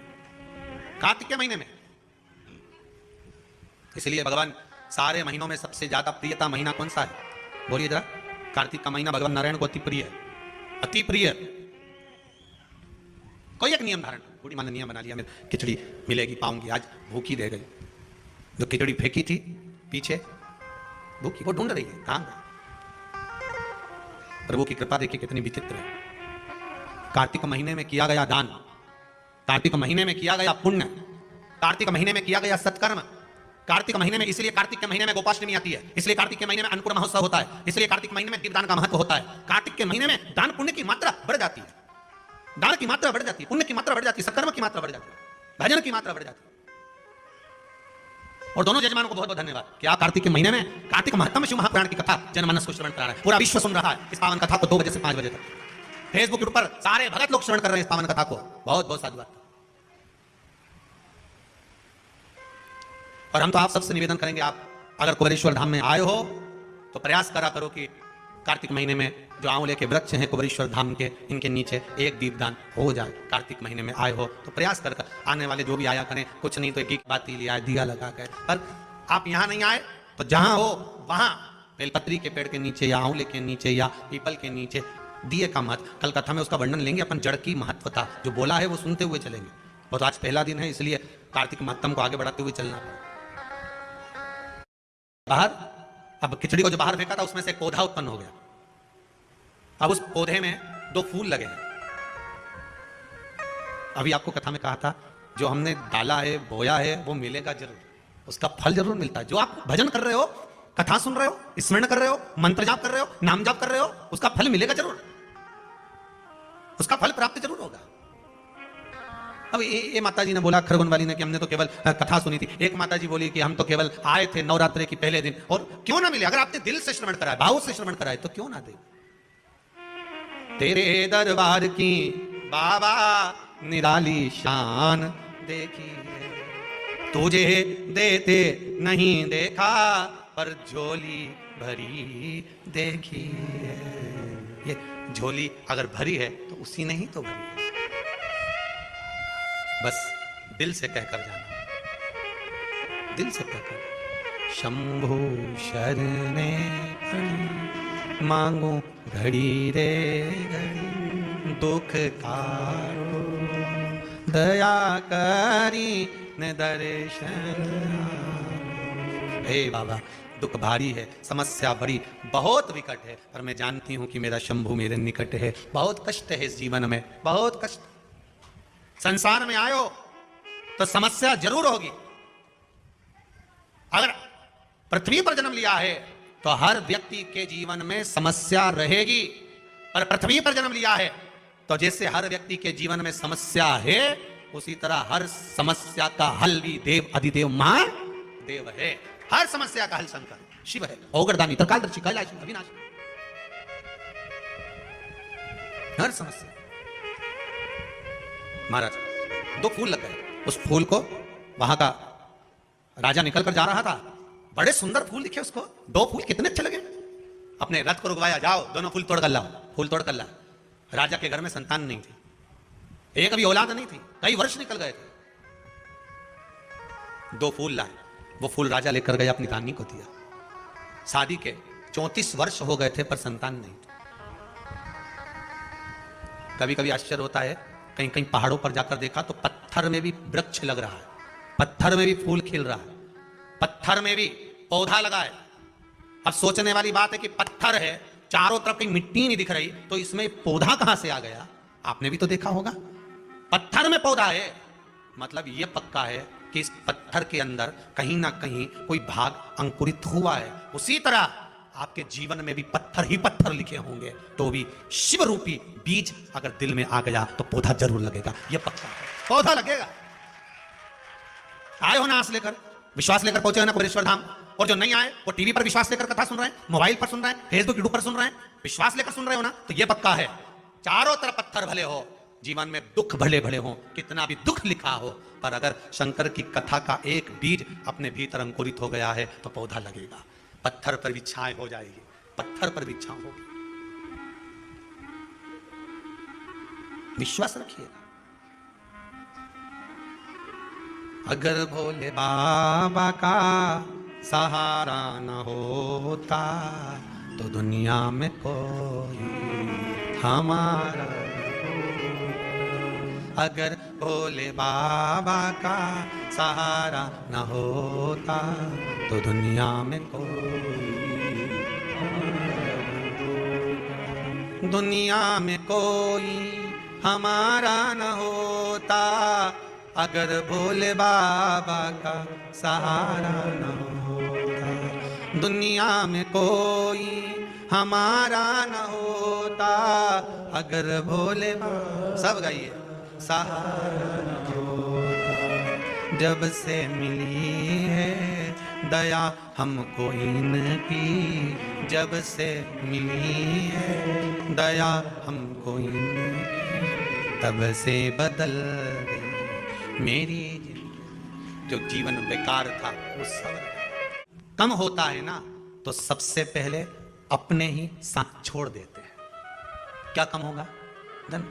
कार्तिक के महीने में। इसलिए भगवान सारे महीनों में सबसे ज्यादा प्रियता महीना कौन सा है? बोलिए जरा। कार्तिक का महीना भगवान नारायण को अति प्रिय है, अति प्रिय। कोई एक नियम धारण, बूढ़ी माँ ने नियम बना लिया, मैं खिचड़ी मिलेगी पाऊंगी, आज भूखी रह गई। जो खिचड़ी फेंकी थी पीछे भूखी, वो ढूंढ रही है कहां गई। प्रभु की कृपा देखिए कितनी विचित्र है। कार्तिक महीने में किया गया दान, कार्तिक महीने में किया गया पुण्य, कार्तिक महीने में किया गया सत्कर्म, कार्तिक महीने में, इसलिए कार्तिक के महीने में गोपाष्टमी आती है, इसलिए कार्तिक के महीने में अन्नकूट महोत्सव होता है, इसलिए कार्तिक महीने में दीपदान का महत्व होता है। कार्तिक के महीने में दान पुण्य की मात्रा बढ़ जाती है, दान की मात्रा बढ़ जाती है, पुण्य की मात्रा बढ़ जाती है, सत्कर्म की मात्रा बढ़ जाती है, भजन की मात्रा बढ़ जाती है। और दोनों जजमानों को बहुत बहुत धन्यवाद कि आप कार्तिक के महीने में कार्तिक महत्तम शिव महापुराण की कथा जनमानस को श्रवण करा रहे हैं। पूरा विश्व सुन रहा है इस पावन कथा को 2 बजे से 5 बजे तक। फेसबुक के ऊपर सारे भगत लोग श्रवण कर रहे हैं इस पावन कथा को। बहुत बहुत साधुवाद। और हम तो आप सबसे निवेदन करेंगे, आप अगर कुबेरेश्वर धाम में आए हो तो प्रयास करा करो कि कार्तिक महीने में जो आंवले के वृक्ष हैं कुबेरेश्वर धाम के, इनके नीचे एक दीपदान हो जाए। कार्तिक महीने में आए हो तो प्रयास कर आने वाले जो भी आया करें, कुछ नहीं तो एक बाती लिया, दिया लगा कर। पर आप यहाँ नहीं आए तो जहां हो वहां बेलपत्री के पेड़ के नीचे या आंवले के नीचे या पीपल के नीचे दिए का महत्व, कल कथा में उसका वर्णन लेंगे अपन। जड़ की महत्वता जो बोला है वो सुनते हुए चलेंगे। और तो आज पहला दिन है इसलिए कार्तिक महत्तम को आगे बढ़ाते हुए चलना पड़ा। बाहर अब खिचड़ी को जो बाहर फेंका था उसमें से एक पौधा उत्पन्न हो गया। अब उस पौधे में 2 फूल लगे हैं। अभी आपको कथा में कहा था जो हमने डाला है, बोया है, वो मिलेगा जरूर, उसका फल जरूर मिलता है। जो आप भजन कर रहे हो, कथा सुन रहे हो, स्मरण कर रहे हो, मंत्र जाप कर रहे हो, नाम जाप कर रहे हो, उसका फल मिलेगा जरूर, उसका फल प्राप्त जरूर होगा। अब ये माता जी ने बोला खरगोन वाली ने कि हमने तो केवल कथा सुनी थी। एक माता जी बोली कि हम तो केवल आए थे नवरात्रि की पहले दिन, और क्यों ना मिले? अगर आपने दिल से श्रवण कराया, भाव से श्रवण कराया तो क्यों ना दे। तेरे दरबार की बाबा निराली शान देखी है, तुझे देते नहीं देखा पर झोली भरी देखी है। ये झोली अगर भरी है तो उसी ने ही तो भरी है। बस दिल से कहकर जाना, दिल से कहकर शंभु शरणे पड़ी, मांगो घड़ी रे घड़ी, दुख काटो दया करी न दर्शन। हे बाबा, दुख भारी है, समस्या बड़ी बहुत विकट है, पर मैं जानती हूं कि मेरा शंभु मेरे निकट है। बहुत कष्ट है इस जीवन में, बहुत कष्ट। संसार में आयो तो समस्या जरूर होगी। अगर पृथ्वी पर जन्म लिया है तो हर व्यक्ति के जीवन में समस्या रहेगी। पर पृथ्वी पर जन्म लिया है तो जैसे हर व्यक्ति के जीवन में समस्या है, उसी तरह हर समस्या का हल भी देव अधिदेव महादेव है। हर समस्या का हल शंकर शिव है, ओगरदानी त्रिकालदर्शी कैलाशी अविनाशी। हर समस्या। महाराज 2 फूल लग गए, उस फूल को वहां का राजा निकल कर जा रहा था, बड़े सुंदर फूल दिखे उसको, 2 फूल कितने अच्छे लगे। अपने रथ को रुकवाया, जाओ दोनों फूल तोड़ कर लाओ, फूल तोड़ कर ला। राजा के घर में संतान नहीं थी, एक भी औलाद नहीं थी, कई वर्ष निकल गए थे। 2 फूल लाए, वो फूल राजा लेकर गया, अपनी रानी को दिया। शादी के 34 वर्ष हो गए थे पर संतान नहीं थी। कभी कभी आश्चर्य होता है, कहीं कहीं पहाड़ों पर जाकर देखा तो पत्थर में भी वृक्ष लग रहा है, पत्थर में भी फूल खिल रहा है, पत्थर में भी पौधा लगा है। अब सोचने वाली बात है कि पत्थर है, चारों तरफ कहीं मिट्टी नहीं दिख रही, तो इसमें पौधा कहां से आ गया? आपने भी तो देखा होगा, पत्थर में पौधा है, मतलब यह पक्का है कि इस पत्थर के अंदर कहीं ना कहीं कोई भाग अंकुरित हुआ है। उसी तरह आपके जीवन में भी पत्थर ही पत्थर लिखे होंगे, तो भी शिव रूपी बीज अगर दिल में आ गया तो पौधा जरूर लगेगा, यह पक्का है, पौधा लगेगा। आए हो ना आस लेकर, विश्वास लेकर पहुंचे हो ना कुबेरेश्वर धाम, और जो नहीं आए वो टीवी पर विश्वास लेकर कथा सुन रहे हैं, मोबाइल पर सुन रहे हैं, फेसबुक यूट्यूब पर सुन रहे हैं, विश्वास लेकर सुन रहे हो ना, तो ये पक्का है चारों तरफ पत्थर भले हो, जीवन में दुख भले भले हो, कितना भी दुख लिखा हो, पर अगर शंकर की कथा का एक बीज अपने भीतर अंकुरित हो गया है तो पौधा लगेगा। पत्थर पर भी छाए हो जाएगी, पत्थर पर भी छांव होगी। विश्वास रखिएगा। अगर भोले बाबा का सहारा न होता तो दुनिया में कोई हमारा। अगर भोले बाबा का सहारा न होता तो दुनिया में कोई, दुनिया में कोई हमारा न होता, अगर भोले बाबा का सहारा न होता। दुनिया में कोई हमारा न होता, अगर भोले बाबा, सब गाइए, सहारा न होता। जब से मिली है दया हमको इनकी, जब से मिली है दया हमको इनकी, तब से बदल गई मेरी जिंदगी। जो जीवन बेकार था वो सब कम होता है ना, तो सबसे पहले अपने ही साथ छोड़ देते हैं। क्या कम होगा? धन।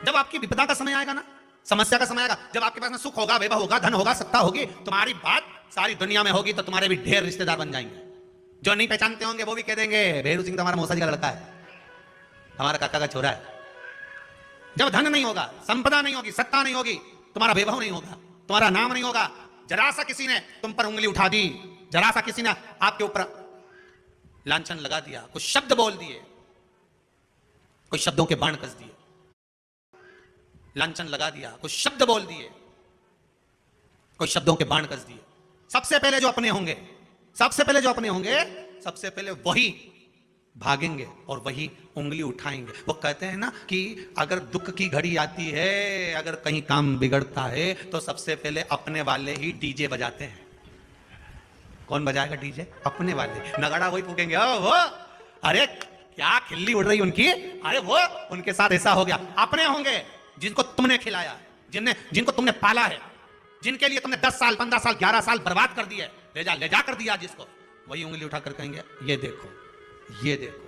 जब आपकी विपदा का समय आएगा ना, समस्या का समय आएगा, जब आपके पास में सुख होगा, वैभव होगा, धन होगा, सत्ता होगी, तुम्हारी बात सारी दुनिया में होगी, तो तुम्हारे भी ढेर रिश्तेदार बन जाएंगे। जो नहीं पहचानते होंगे वो भी कह देंगे भेरू सिंह तो हमारा मौसा जी का लड़का है, हमारा काका का छोरा है। जब धन नहीं होगा, संपदा नहीं होगी, सत्ता नहीं होगी, तुम्हारा वैभव नहीं होगा, तुम्हारा नाम नहीं होगा, जरा सा किसी ने तुम पर उंगली उठा दी, जरा सा किसी ने आपके ऊपर लांछन लगा दिया, कुछ शब्द बोल दिए, कुछ शब्दों के बाण कस दिए, लांछन लगा दिया, कुछ शब्द बोल दिए, कुछ शब्दों के बाण कस दिए, सबसे पहले जो अपने होंगे, सबसे पहले जो अपने होंगे, सबसे पहले वही भागेंगे और वही उंगली उठाएंगे। वो कहते हैं ना कि अगर दुख की घड़ी आती है, अगर कहीं काम बिगड़ता है, तो सबसे पहले अपने वाले ही डीजे बजाते हैं। कौन बजाएगा डीजे? अपने वाले। नगाड़ा वही फूकेंगे, ओ वो, अरे क्या खिल्ली उड़ रही उनकी, अरे वो उनके साथ ऐसा हो गया। अपने होंगे जिनको तुमने खिलाया, जिनको तुमने पाला है, जिनके लिए तुमने 10 साल 15 साल 11 साल बर्बाद कर दिए, ले जा कर दिया जिसको, वही उंगली उठाकर कहेंगे ये देखो, ये देखो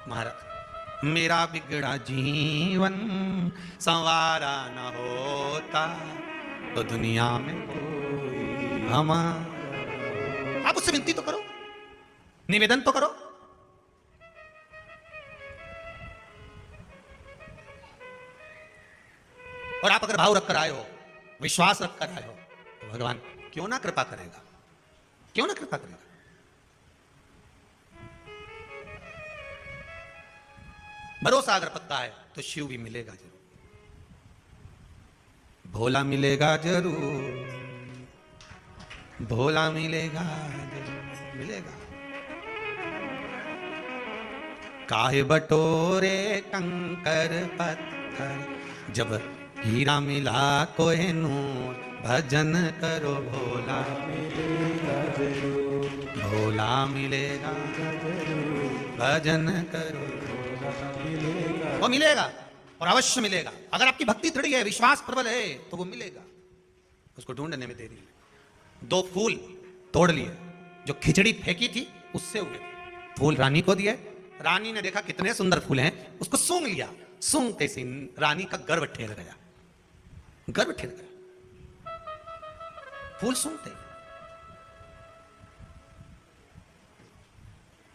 महाराज, मेरा बिगड़ा जीवन संवारा न होता तो दुनिया में कोई हमारा। आप उससे विनती तो करो, निवेदन तो करो। और आप अगर भाव रखकर आए हो, विश्वास रखकर आए हो, तो भगवान क्यों ना कृपा करेगा, क्यों ना कृपा करेगा। भरोसा अगर पक्का है तो शिव भी मिलेगा जरूर, भोला मिलेगा जरूर। भोला मिलेगा जरूर मिलेगा। काहे बटोरे कंकर पत्थर, जब हीरा मिला कोहिनूर, भजन करो भोला मिलेगा जरूर, भोला मिलेगा जरूर, भजन करो भोला मिलेगा। वो मिलेगा और अवश्य मिलेगा। अगर आपकी भक्ति दृढ़ है, विश्वास प्रबल है, तो वो मिलेगा। उसको ढूंढने में देरी है। 2 फूल तोड़ लिए, जो खिचड़ी फेंकी थी उससे उगे। फूल रानी को दिए, रानी ने देखा कितने सुंदर फूल हैं, उसको सूंघ लिया। सूंघते से रानी का गर्व ठेल गया, गर्व ठेल गया। फूल सूंघते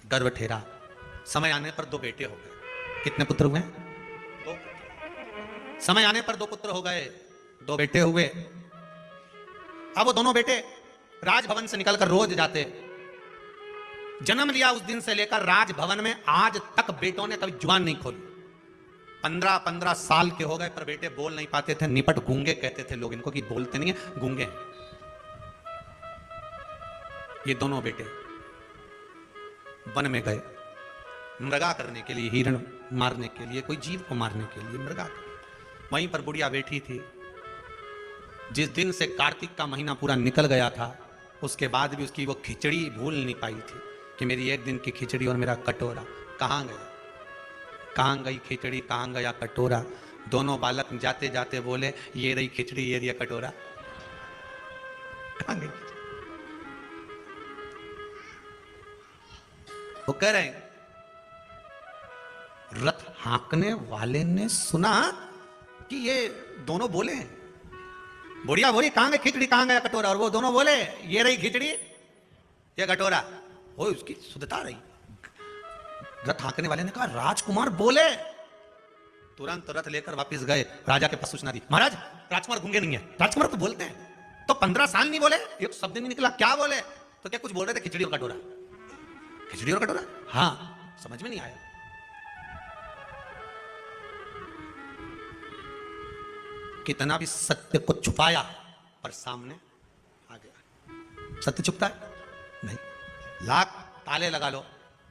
गर्व ठेरा। समय आने पर 2 बेटे हो गए। कितने पुत्र हुए? 2। समय आने पर 2 पुत्र हो गए, 2 बेटे हुए। अब वो दोनों बेटे राजभवन से निकलकर रोज जाते। जन्म लिया उस दिन से लेकर राजभवन में आज तक बेटों ने कभी जुबान नहीं खोली। 15-15 साल के हो गए पर बेटे बोल नहीं पाते थे। निपट गूंगे कहते थे लोग इनको, कि बोलते नहीं है, गूंगे हैं। ये दोनों बेटे वन में गए मृगा करने के लिए, हिरण मारने के लिए, कोई जीव को मारने के लिए मृगा। वहीं पर बुढ़िया बैठी थी। जिस दिन से कार्तिक का महीना पूरा निकल गया था, उसके बाद भी उसकी वो खिचड़ी भूल नहीं पाई थी कि मेरी एक दिन की खिचड़ी और मेरा कटोरा कहाँ गया, कहाँ गई खिचड़ी, कहाँ गया कटोरा। दोनों बालक जाते जाते बोले, ये रही खिचड़ी, ये रही कटोरा, कहाँ गई? वो कह रहे हैं, रथ हाँकने वाले ने सुना कि ये दोनों बोले हैं। बुढ़िया बोली, कहां गई खिचड़ी, कहां गया कटोरा? और वो दोनों बोले, ये रही खिचड़ी, ये कटोरा। वो उसकी शुद्धता रही। रथ हाँकने वाले ने कहा, राजकुमार बोले। तुरंत रथ लेकर वापस गए, राजा के पास सूचना दी, महाराज राजकुमार गूंगे नहीं है। राजकुमार तो बोलते हैं। तो 15 साल नहीं बोले, एक शब्द नहीं निकला, क्या बोले? तो क्या कुछ बोल रहे थे, खिचड़ी और कटोरा, खिचड़ी और कटोरा। हाँ, समझ में नहीं आया। कितना भी सत्य को छुपाया पर सामने आ गया। सत्य छुपता है नहीं, लाख ताले लगा लो,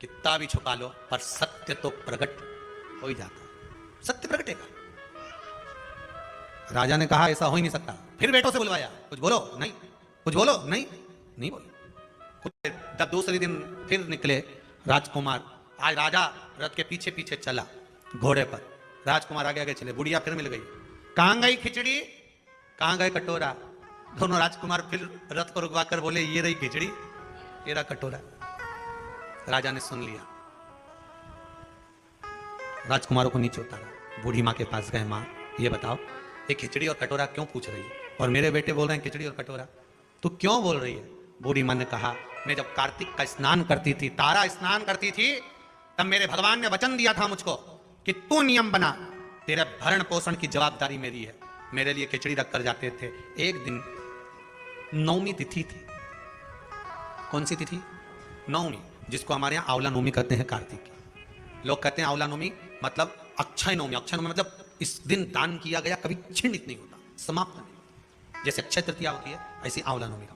कितना भी छुपा लो, पर सत्य तो प्रकट हो ही जाता है। सत्य प्रकटेगा। राजा ने कहा ऐसा हो ही नहीं सकता। फिर बेटों से बुलवाया, कुछ बोलो, नहीं, कुछ बोलो, नहीं, नहीं बोले। जब दूसरे दिन फिर निकले राजकुमार। आज राजा रथ के पीछे पीछे चला घोड़े पर, राजकुमार आगे आगे चले। बुढ़िया फिर मिल गई, कहां गई खिचड़ी, कहां गए कटोरा? दोनों राजकुमार फिर रथ को रुकवा कर बोले, ये रही खिचड़ी, ये रहा कटोरा। राजा ने सुन लिया। राजकुमारों को नीचे उतारा, बूढ़ी माँ के पास गए। माँ ये बताओ, ये खिचड़ी और कटोरा क्यों पूछ रही है? और मेरे बेटे बोल रहे हैं खिचड़ी और कटोरा, तू क्यों बोल रही है? बूढ़ी माँ ने कहा, मैं जब कार्तिक का स्नान करती थी, तारा स्नान करती थी, तब मेरे भगवान ने वचन दिया था मुझको कि तू नियम बना, तेरे भरण पोषण की जवाबदारी मेरी है। मेरे लिए खिचड़ी रख कर जाते थे। एक दिन नवमी तिथि थी। कौन सी तिथि? नवमी, जिसको हमारे यहाँ आंवला नवमी कहते हैं। कार्तिक की लोग कहते हैं आंवला नवमी मतलब अक्षय नवमी। अक्षय नवमी मतलब इस दिन दान किया गया कभी छिन्नित नहीं होता, समाप्त नहीं होता। जैसे अक्षय तृतीया होती है, ऐसी आंवला नवमी का।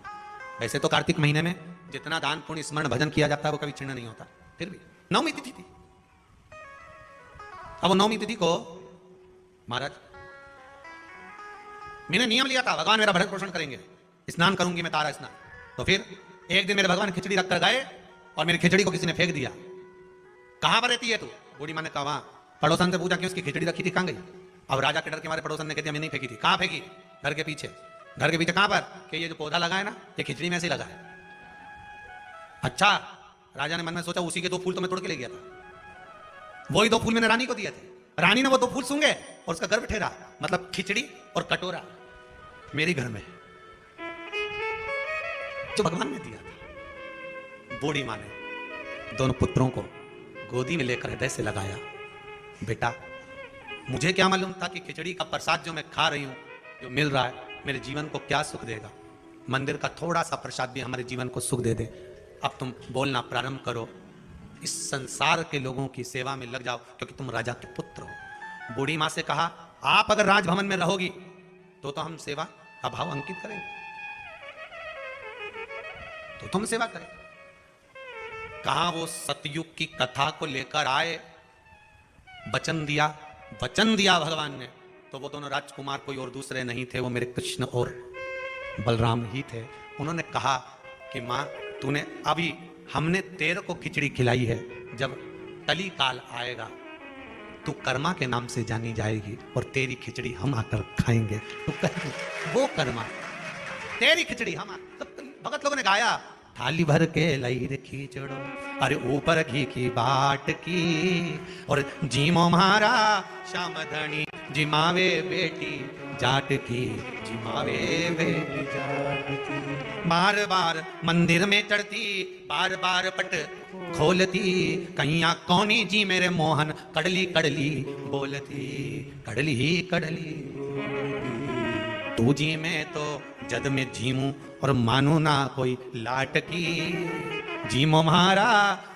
वैसे तो कार्तिक महीने में जितना दान पुण्य स्मरण भजन किया जाता है वो कभी छिन्न नहीं होता, फिर भी नवमी तिथि थी। अब नवमी तिथि को महाराज मैंने नियम लिया था, भगवान मेरा भरण पोषण करेंगे, स्नान करूंगी मैं, तारा स्नान। तो फिर एक दिन मेरे भगवान खिचड़ी रख कर गए और मेरी खिचड़ी को किसी ने फेंक दिया। कहां पर रहती है तू? बूढ़ी माँ ने कहा, वहां। पड़ोसन से पूछा कि उसकी खिचड़ी रखी थी, कहां गई? अब राजा के डर के मारे पड़ोसन ने कह दिया, मैं नहीं फेंकी थी। कहां फेंकी? घर के पीछे। घर के पीछे कहां पर? कि ये जो पौधा लगा है ना, ये खिचड़ी में से लगा है। अच्छा, राजा ने मन में सोचा, उसी के 2 फूल तो मैं तोड़ के ले गया था, वही 2 फूल मैंने रानी को दिए थे। रानी ने वो 2 फूल सूंघे और उसका गर्व ठहरा, मतलब खिचड़ी और कटोरा मेरी घर में जो भगवान ने दिया था। बूढ़ी माँ ने दोनों पुत्रों को गोदी में लेकर हृदय से लगाया, बेटा मुझे क्या मालूम था कि खिचड़ी का प्रसाद जो मैं खा रही हूं, जो मिल रहा है, मेरे जीवन को क्या सुख देगा। मंदिर का थोड़ा सा प्रसाद भी हमारे जीवन को सुख दे दे। अब तुम बोलना प्रारंभ करो, इस संसार के लोगों की सेवा में लग जाओ, क्योंकि तुम राजा के पुत्र हो। बूढ़ी माँ से कहा, आप अगर राजभवन में रहोगी तो हम सेवा का भाव अंकित करेंगे। तो तुम सेवा करें। कहां वो सतयुग की कथा को लेकर आए, वचन दिया भगवान ने, तो वो दोनों राजकुमार कोई और दूसरे नहीं थे, वो मेरे कृष्ण और बलराम ही थे। उन्होंने कहा कि माँ तूने अभी, हमने तेरे को खिचड़ी खिलाई है, जब कली काल आएगा तू कर्मा के नाम से जानी जाएगी और तेरी खिचड़ी हम आकर खाएंगे। तो वो कर्मा, तेरी खिचड़ी हम तो भगत लोगों ने गाया, थाली भर के लाई रे खिचड़ो, अरे ऊपर घी की बाट की, और जीमो मारा श्याम धनी, जिमावे बेटी जाट की, जिमावे बेटी जाट की। बार बार मंदिर में चढ़ती, बार बार पट खोलती, कैया कौनी जी मेरे मोहन, कड़ली कड़ली बोलती, कड़ली कड़ली तू जी में तो जद में झीमू, और मानू ना कोई लाट की, जीमो मारा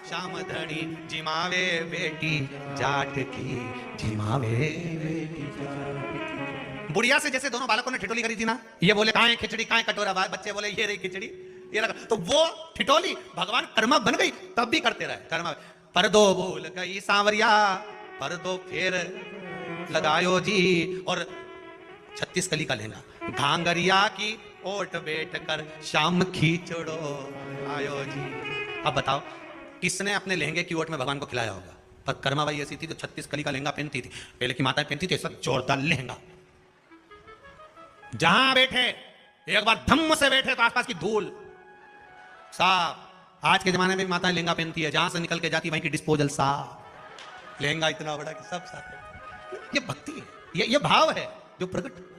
श्याम धनी, जिमावे बेटी जाट की, जिमावे बेटी जाट की। बुढ़िया से जैसे दोनों बालकों ने ठिठोली करी थी ना, ये बोले कहाँ है खिचड़ी, कहाँ है कटोरा, बच्चे बोले ये रही खिचड़ी, ये लगा, तो वो ठिठोली भगवान कर्मा बन गई, तब भी करते रहे कर्मा। पर दो भूल गई सांवरिया, पर दो फेर लगायो जी, और 36 कली का लहंगा, घांगरिया की ओट बेट कर शाम खींचड़ो आयो जी। अब बताओ किसने अपने लहंगे की ओट में भगवान को खिलाया होगा? पर कर्मा बाई ऐसी थी जो 36 कली का लहंगा पहनती थी, पहले की माताएं पहनती थी ऐसा जोरदार लहंगा, जहां बैठे एक बार धम्म से बैठे तो आसपास की धूल साफ। आज के जमाने में माताएं लहंगा पहनती है, जहां से निकल के जाती वहीं की डिस्पोजल साफ, लहंगा इतना बड़ा कि सब साफ। ये भक्ति है, ये भाव है जो प्रकट।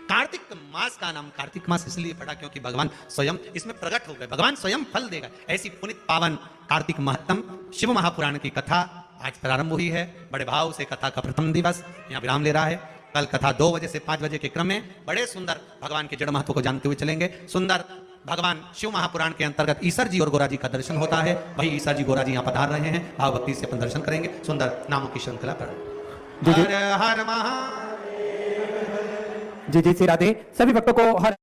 कार्तिक मास का नाम कार्तिक मास इसलिए पड़ा क्योंकि भगवान स्वयं इसमें प्रकट हो गए, भगवान स्वयं फल देगा। ऐसी पुनित पावन कार्तिक महत्तम शिव महापुराण की कथा आज प्रारंभ हुई है। बड़े भाव से कथा का प्रथम दिवस यहाँ विराम ले रहा है। कल कथा 2 बजे से 5 बजे के क्रम में बड़े सुंदर भगवान के जड़ महत्व को जानते हुए चलेंगे। सुंदर भगवान शिव महापुराण के अंतर्गत ईसर जी और गोरा जी का दर्शन होता है। वही ईसर जी गोरा जी यहाँ पधार रहे हैं, भाव भक्ति से अपन दर्शन करेंगे। सुंदर नामों की श्रृंखला पर जी जी हर हर महा जी जी श्री राधे। सभी भक्तों को हर